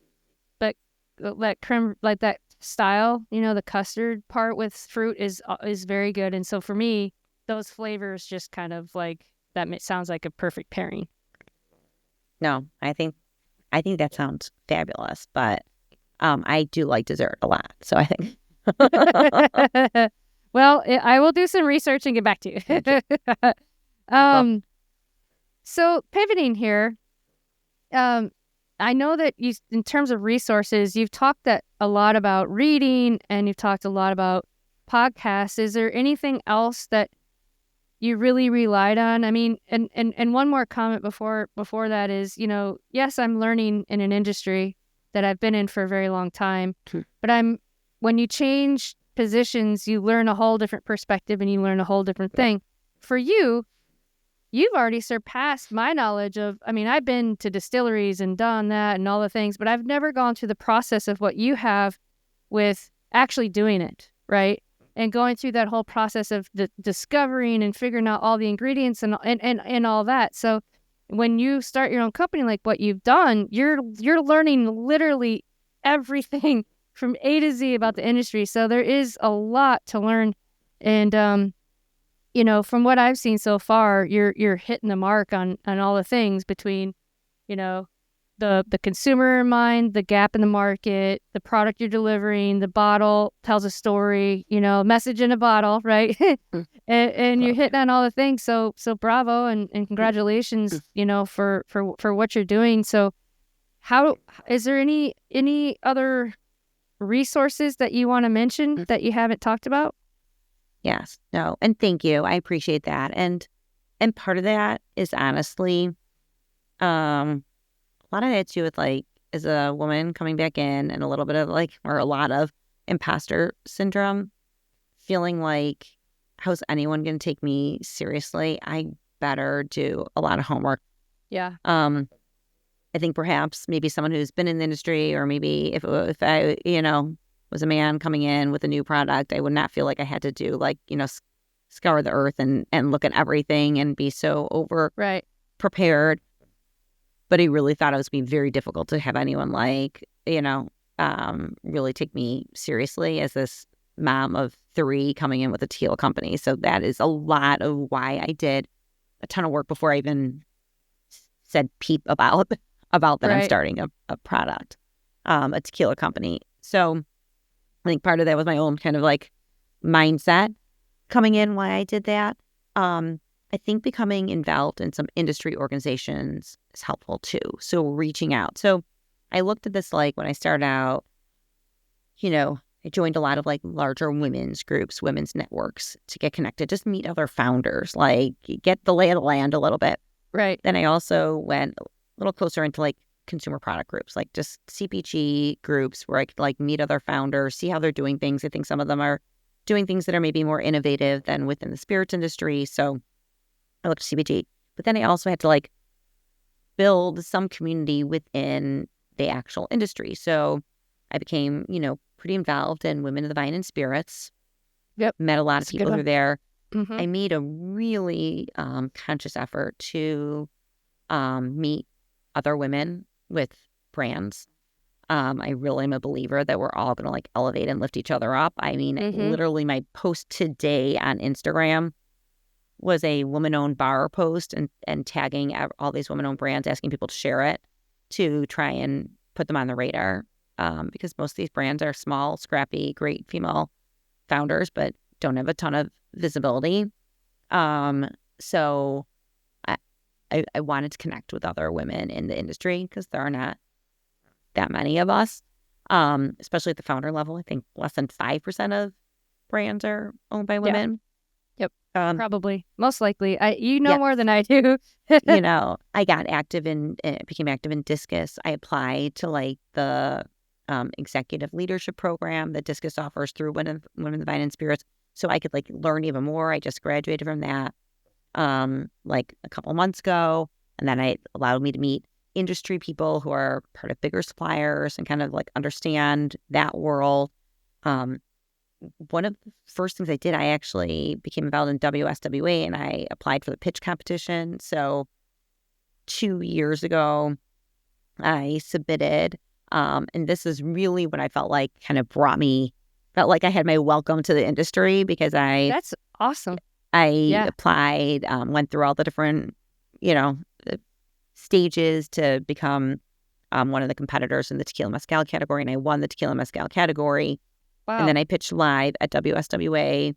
but that creme, like that style, the custard part with fruit is very good. And so for me, those flavors just kind of like that sounds like a perfect pairing. No, I think that sounds fabulous, but I do like dessert a lot, so I think. Well, I will do some research and get back to you. So pivoting here, I know that in terms of resources, you've talked a lot about reading and you've talked a lot about podcasts. Is there anything else that you really relied on? I mean, and one more comment before that is, yes, I'm learning in an industry that I've been in for a very long time, but when you change positions, you learn a whole different perspective and you learn a whole different thing. For you've already surpassed my knowledge of, I've been to distilleries and done that and all the things, but I've never gone through the process of what you have with actually doing it, right? And going through that whole process of discovering and figuring out all the ingredients and all that. So when you start your own company, like what you've done, you're learning literally everything from A to Z about the industry. So there is a lot to learn. And, from what I've seen so far, you're hitting the mark on all the things between, the consumer in mind, the gap in the market, the product you're delivering, the bottle tells a story, message in a bottle, right? and you're hitting on all the things. So bravo and congratulations, for what you're doing. So how is there any other resources that you want to mention that you haven't talked about? Yes. No. And thank you. I appreciate that. And part of that is honestly, a lot of that too with like, as a woman coming back in and a little bit of or a lot of imposter syndrome, feeling like, how's anyone going to take me seriously? I better do a lot of homework. Yeah. I think perhaps maybe someone who's been in the industry, or maybe if I, was a man coming in with a new product, I would not feel like I had to do scour the earth and look at everything and be so over prepared. But he really thought it was going to be very difficult to have anyone really take me seriously as this mom of 3 coming in with a tequila company. So that is a lot of why I did a ton of work before I even said peep about that I'm starting a product, a tequila company. So I think part of that was my own kind of mindset coming in, why I did that. I think becoming involved in some industry organizations is helpful too. So reaching out. So I looked at this when I started out, I joined a lot of larger women's groups, women's networks to get connected, just meet other founders, get the lay of the land a little bit. Right. Then I also went a little closer into consumer product groups, just CPG groups where I could meet other founders, see how they're doing things. I think some of them are doing things that are maybe more innovative than within the spirits industry. So I looked at CPG, but then I also had to build some community within the actual industry. So I became, pretty involved in Women of the Vine and Spirits. Yep. Met a lot of people who are there. Mm-hmm. I made a really conscious effort to meet other women with brands. I really am a believer that we're all going to elevate and lift each other up. I mean, literally my post today on Instagram was a woman-owned bar post and tagging all these women-owned brands, asking people to share it to try and put them on the radar. Because most of these brands are small, scrappy, great female founders, but don't have a ton of visibility. So I wanted to connect with other women in the industry because there are not that many of us, especially at the founder level. I think less than 5% of brands are owned by women. Yep. Probably. Most likely. Yes. More than I do. I got active became active in Discus. I applied to the executive leadership program that Discus offers through Women of the Vine and Spirits. So I could learn even more. I just graduated from that a couple months ago. And then it allowed me to meet industry people who are part of bigger suppliers and kind of understand that world. One of the first things I did, I actually became involved in WSWA and I applied for the pitch competition. So 2 years ago, I submitted, and this is really what I felt kind of felt like I had my welcome to the industry because That's awesome. I applied, went through all the different, stages to become one of the competitors in the tequila mezcal category, and I won the tequila mezcal category. Wow. And then I pitched live at WSWA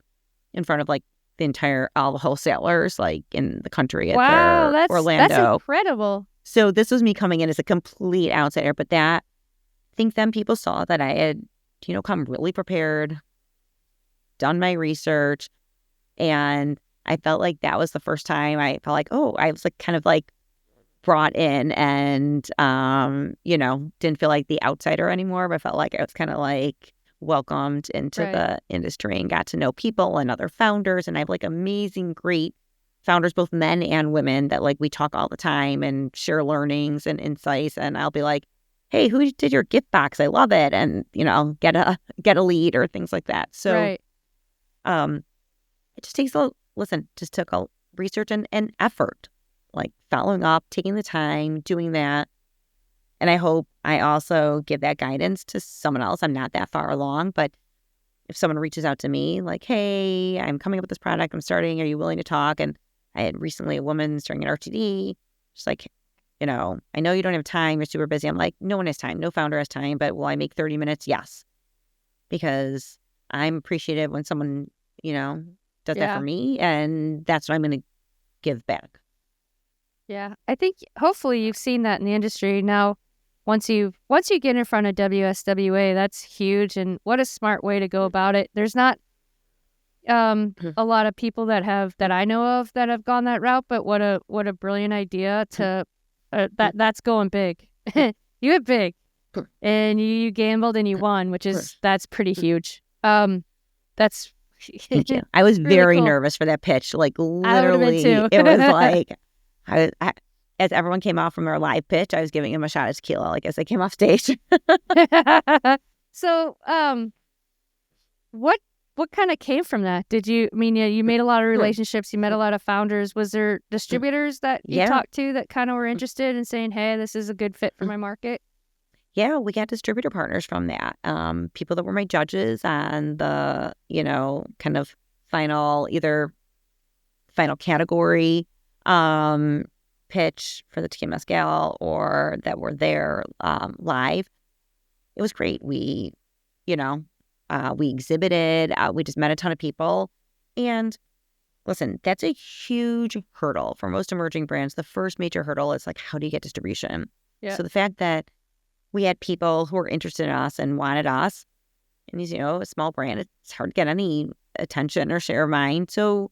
in front of all the wholesalers in the country at their Orlando. That's incredible. So this was me coming in as a complete outsider, but I think then people saw that I had, come really prepared, done my research, and I felt like that was the first time I felt I was kind of brought in and, didn't feel like the outsider anymore, but I felt like I was kind of welcomed into the industry and got to know people and other founders. And I have amazing, great founders, both men and women, that we talk all the time and share learnings and insights. And I'll be like, hey, who did your gift box? I love it. And, get a lead or things like that. So it just takes just took a research and effort, following up, taking the time, doing that. And I hope I also give that guidance to someone else. I'm not that far along, but if someone reaches out to me hey, I'm coming up with this product, I'm starting, are you willing to talk? And I had recently a woman starting an RTD, just I know you don't have time. You're super busy. I'm like, no one has time. No founder has time. But will I make 30 minutes? Yes. Because I'm appreciative when someone, does that for me. And that's what I'm going to give back. Yeah. I think hopefully you've seen that in the industry. Now, once you get in front of WSWA, that's huge. And what a smart way to go about it. There's not a lot of people that I know of that have gone that route, but what a brilliant idea to that's going big. You went big, and you gambled and you won, that's pretty huge. That's Thank you. I was really very cool. nervous for that pitch. Like I would have been literally, too. it was like as everyone came off from our live pitch, I was giving him a shot of tequila, like as I came off stage. So, what kind of came from that? You made a lot of relationships, you met a lot of founders. Was there distributors that you talked to that kind of were interested in saying, hey, this is a good fit for my market? Yeah, we got distributor partners from that. People that were my judges on the, kind of final category pitch for the tequila mezcal, or that were there live. It was great. We exhibited. We just met a ton of people. And listen, that's a huge hurdle for most emerging brands. The first major hurdle is like, how do you get distribution? Yeah. So the fact that we had people who were interested in us and wanted us, and he's, a small brand, it's hard to get any attention or share of mind. So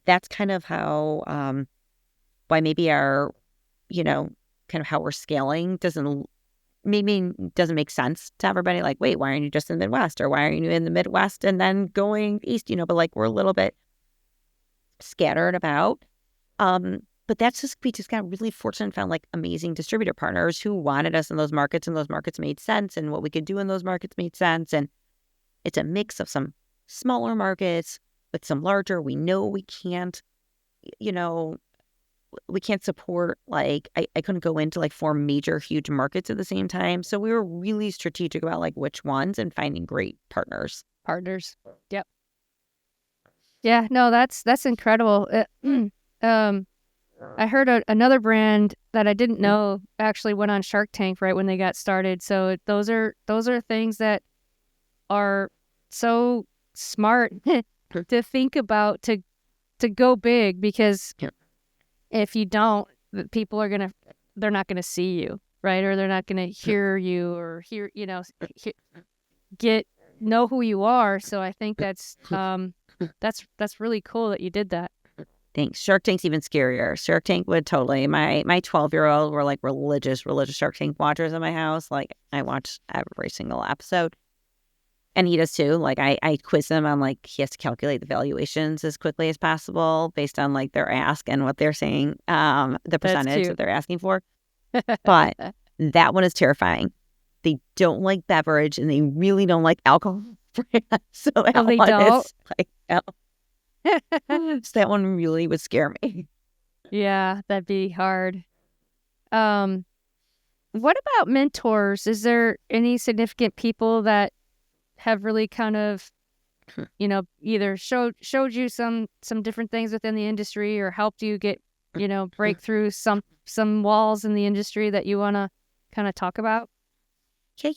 that's kind of how, why maybe our, kind of how we're scaling doesn't make sense to everybody. Like, wait, why aren't you just in the Midwest, or why aren't you in the Midwest and then going east? But like we're a little bit scattered about. But we just got really fortunate and found like amazing distributor partners who wanted us in those markets, and those markets made sense, and what we could do in those markets made sense. And it's a mix of some smaller markets with some larger. We know we can't, support, like, I couldn't go into like 4 major huge markets at the same time. So we were really strategic about like which ones and finding great partners. Yep. Yeah, no, that's incredible. I heard another brand that I didn't know actually went on Shark Tank right when they got started. So those are things that are so smart to think about, to go big, because if you don't, people they're not gonna see you, right? Or they're not gonna hear you, or know who you are. So I think that's really cool that you did that. Thanks. Shark Tank's even scarier. Shark Tank would totally. My 12-year-old were like religious Shark Tank watchers in my house. Like, I watch every single episode, and he does too. Like, I quiz him on like he has to calculate the valuations as quickly as possible based on like their ask and what they're saying, the percentage that they're asking for. But that one is terrifying. They don't like beverage, and they really don't like alcohol. So that they one don't? is like, so that one really would scare me. Yeah, that'd be hard. What about mentors? Is there any significant people that have really kind of, either showed you some different things within the industry, or helped you get, break through some walls in the industry that you want to kind of talk about? Yeah,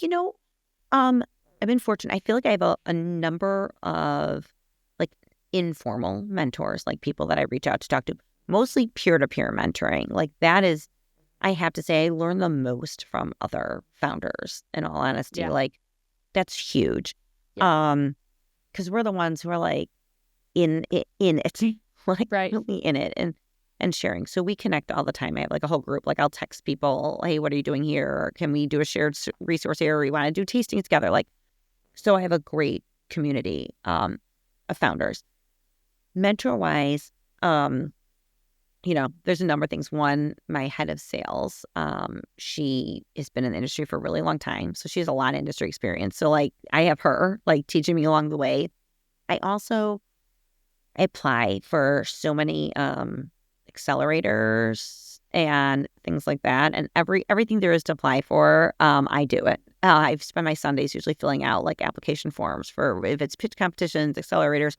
I've been fortunate. I feel like I have a number of like informal mentors, like people that I reach out to talk to, mostly peer-to-peer mentoring. Like, that is, I have to say, I learn the most from other founders, in all honesty. Yeah. Like, that's huge. Yeah. Because we're the ones who are like in it, like right. really in it and sharing. So we connect all the time. I have like a whole group. Like, I'll text people, hey, what are you doing here? Or can we do a shared resource here? Or we want to do tastings together. Like, so I have a great community of founders. Mentor-wise, there's a number of things. One, my head of sales, she has been in the industry for a really long time. So she has a lot of industry experience. So like, I have her like teaching me along the way. I applied for so many accelerators and things like that. And everything there is to apply for, I do it. I've spent my Sundays usually filling out like application forms for, if it's pitch competitions, accelerators.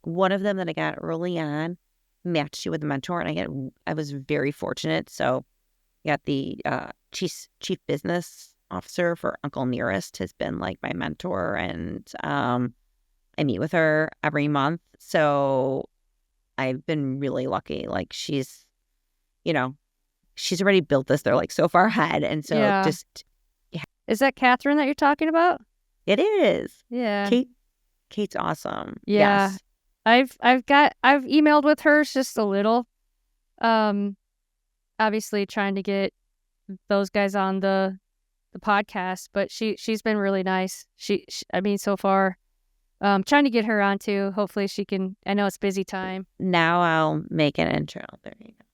One of them that I got early on matched you with a mentor, and I was very fortunate. So, got the chief business officer for Uncle Nearest has been like my mentor, and I meet with her every month. So I've been really lucky. Like she's already built this. They're like so far ahead, and so just Is that Catherine that you're talking about? it is. Yeah, Kate's awesome. yeah. Yes. I've emailed with her just a little. Obviously trying to get those guys on the podcast, but she's been really nice. I mean, so far, trying to get her on too. Hopefully she can. I know it's busy time. Now I'll make an intro. There you go.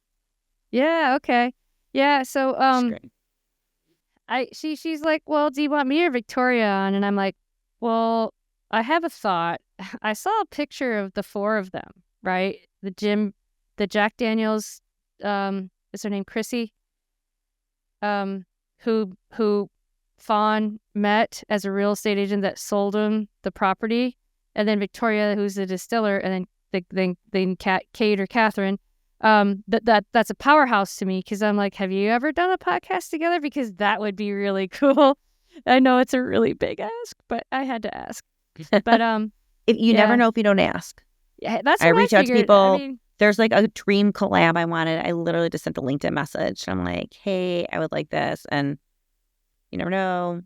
Yeah. Okay. Yeah. So Great. she's like, well, do you want me or Victoria on? And I'm like, well, I have a thought. I saw a picture of the four of them, right? The Jack Daniels, is her name Chrissy? Who Fawn met as a real estate agent that sold him the property, and then Victoria, who's the distiller, and then Kate or Catherine. That's a powerhouse to me, because I'm like, have you ever done a podcast together? Because that would be really cool. I know it's a really big ask, but I had to ask. But if you never know if you don't ask. Yeah, that's I what reach I out to people. I mean, there's like a dream collab I wanted. I literally just sent a LinkedIn message. I'm like, hey, I would like this, and you never know.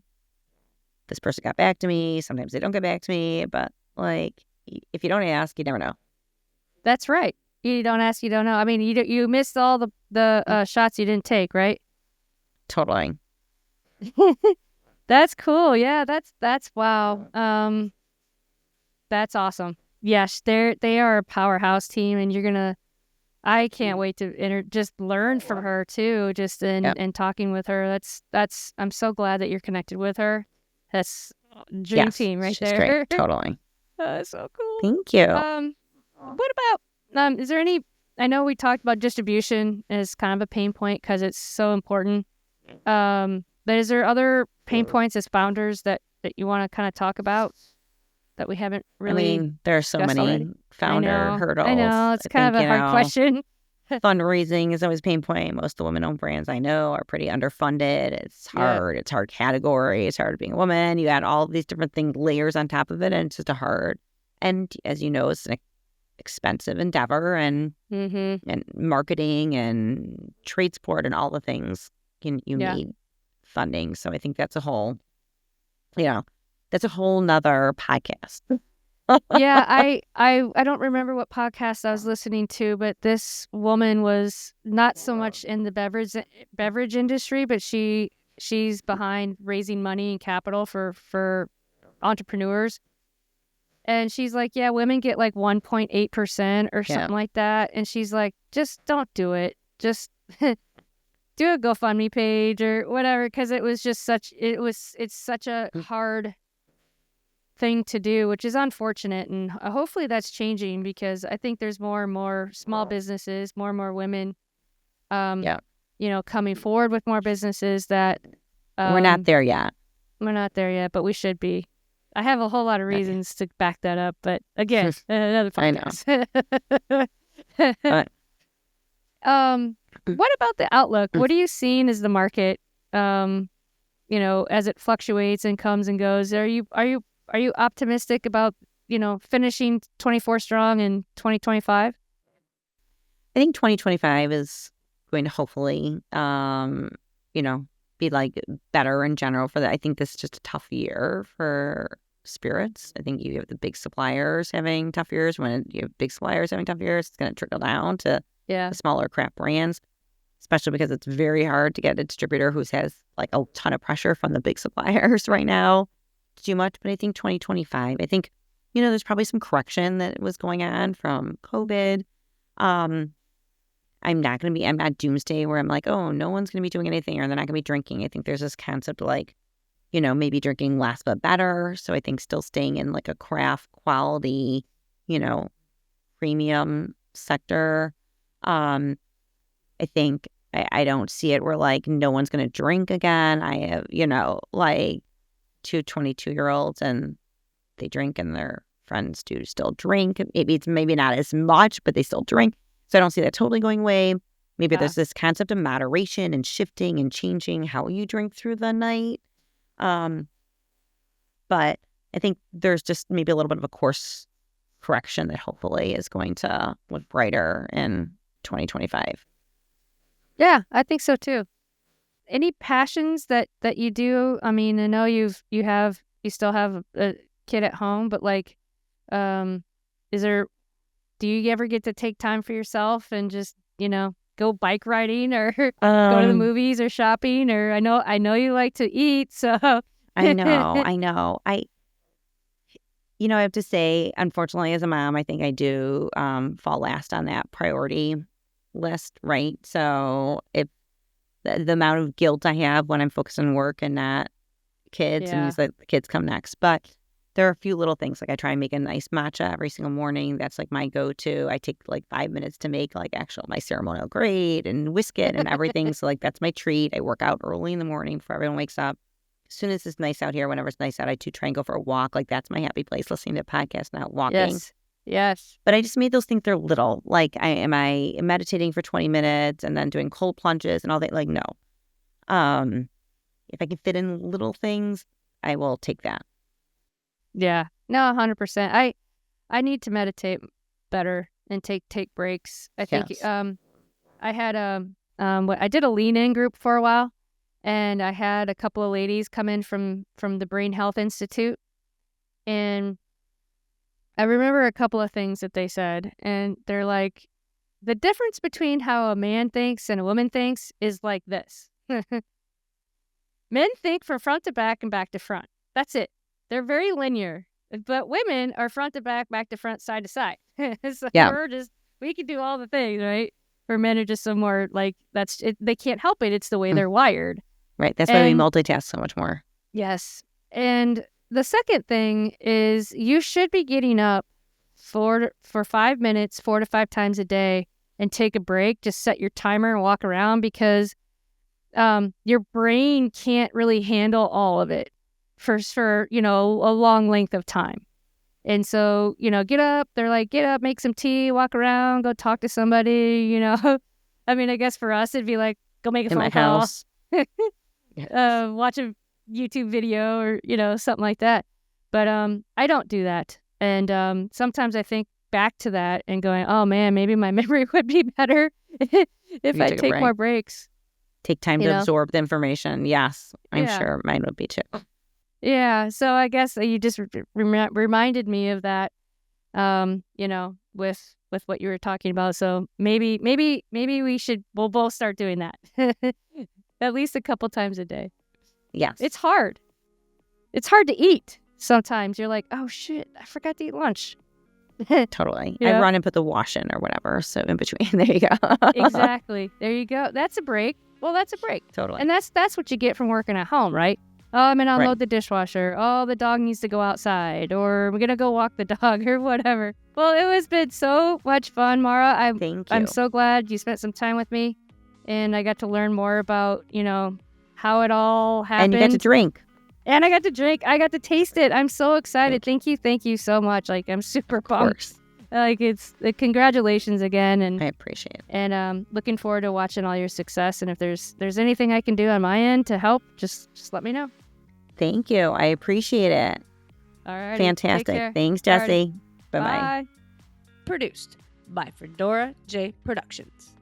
This person got back to me. Sometimes they don't get back to me, but like, if you don't ask, you never know. That's right. You don't ask, you don't know. I mean, you missed all the shots you didn't take, right? Totally. That's cool. Yeah, that's wow. That's awesome. Yes, they are a powerhouse team, and I can't wait to just learn from her too. Just in talking with her. That's. I'm so glad that you're connected with her. That's dream team right she's there. Great. Totally. That's so cool. Thank you. What about is there any? I know we talked about distribution as kind of a pain point because it's so important. But is there other pain points as founders that you want to kind of talk about that we haven't really? I mean, there are so many already? founder hurdles. I know it's kind of a hard question. Fundraising is always a pain point. Most of the women-owned brands I know are pretty underfunded. It's hard. Yeah. It's hard category. It's hard being a woman. You add all of these different layers on top of it, and it's just a hard. And as you know, it's an expensive endeavor, and and marketing and trade support and all the things you need funding. So I think that's a whole, that's a whole nother podcast. Yeah, I don't remember what podcast I was listening to, but this woman was not so much in the beverage industry, but she's behind raising money and capital for entrepreneurs. And she's like, yeah, women get like 1.8% or something like that. And she's like, just don't do it. Just do a GoFundMe page or whatever, because it's such a hard thing to do, which is unfortunate, and hopefully that's changing, because I think there's more and more small businesses, more and more women coming forward with more businesses that we're not there yet. We're not there yet, but we should be. I have a whole lot of reasons to back that up, but again, another podcast. I know. What about the outlook? What are you seeing as the market as it fluctuates and comes and goes? Are you optimistic about, finishing 24 strong in 2025? I think 2025 is going to hopefully, be like better in general for that. I think this is just a tough year for spirits. I think you have the big suppliers having tough years. When you have big suppliers having tough years, it's going to trickle down to the smaller craft brands, especially because it's very hard to get a distributor who has like a ton of pressure from the big suppliers right now to do much. But I think 2025, I think, there's probably some correction that was going on from COVID. I'm not doomsday where I'm like, oh, no one's going to be doing anything or they're not going to be drinking. I think there's this concept of like, maybe drinking less but better. So I think still staying in like a craft quality, premium sector. I think I don't see it where like no one's going to drink again. I have, like two 22-year-olds and they drink and their friends do still drink. Maybe it's not as much, but they still drink. So I don't see that totally going away. maybe there's this concept of moderation and shifting and changing how you drink through the night. But I think there's just maybe a little bit of a course correction that hopefully is going to look brighter in 2025. Yeah, I think so too. Any passions that you do? I mean, I know you still have a kid at home, but like, do you ever get to take time for yourself and just, go bike riding or go to the movies or shopping? Or I know you like to eat, so I know. I have to say, unfortunately, as a mom, I think I do fall last on that priority list, right? So if the amount of guilt I have when I'm focused on work and not kids, and the kids come next. But there are a few little things, like I try and make a nice matcha every single morning. That's like my go-to. I take like 5 minutes to make like my ceremonial grade and whisk it and everything. So like that's my treat. I work out early in the morning before everyone wakes up. As soon as it's nice out here, whenever it's nice out, I do try and go for a walk. Like that's my happy place, listening to podcasts, not walking. Yes. But I just made those think they're little. Like, am I meditating for 20 minutes and then doing cold plunges and all that? Like, no. If I can fit in little things, I will take that. Yeah. No, 100%. I need to meditate better and take breaks. I think I had I did a lean-in group for a while, and I had a couple of ladies come in from the Brain Health Institute, and I remember a couple of things that they said, and they're like, the difference between how a man thinks and a woman thinks is like this. Men think from front to back and back to front. That's it. They're very linear. But women are front to back, back to front, side to side. So we can do all the things, right? For men are just some more like, that's it. They can't help it. It's the way they're wired. Right. That's why we multitask so much more. Yes. And the second thing is you should be getting up for 5 minutes, 4 to 5 times a day, and take a break. Just set your timer and walk around, because your brain can't really handle all of it for a long length of time. And so, get up. They're like, get up, make some tea, walk around, go talk to somebody, I mean, I guess for us, it'd be like, go make a phone call. House. Watch a YouTube video or, something like that. But I don't do that. And sometimes I think back to that and going, oh man, maybe my memory would be better if I take more breaks. Take time to absorb the information. Yes, I'm sure mine would be too. Yeah, so I guess you just reminded me of that, with what you were talking about. So maybe we'll both start doing that at least a couple times a day. Yes. It's hard. It's hard to eat. Sometimes you're like, oh shit, I forgot to eat lunch. Totally. I run and put the wash in or whatever. So in between, there you go. Exactly. There you go. That's a break. Well, that's a break. Totally. And that's what you get from working at home, right? Oh, I'm going to unload the dishwasher. Oh, the dog needs to go outside, or we're going to go walk the dog or whatever. Well, it has been so much fun, Mara. Thank you. I'm so glad you spent some time with me, and I got to learn more about, how it all happened. And you got to drink. And I got to drink. I got to taste it. I'm so excited. Thank you so much. Like, I'm super pumped. Like, congratulations again, and I appreciate it. And looking forward to watching all your success. And if there's anything I can do on my end to help, just let me know. Thank you. I appreciate it. All right. Fantastic. Thanks, Jessie. Bye-bye. Bye. Produced by Fedora J Productions.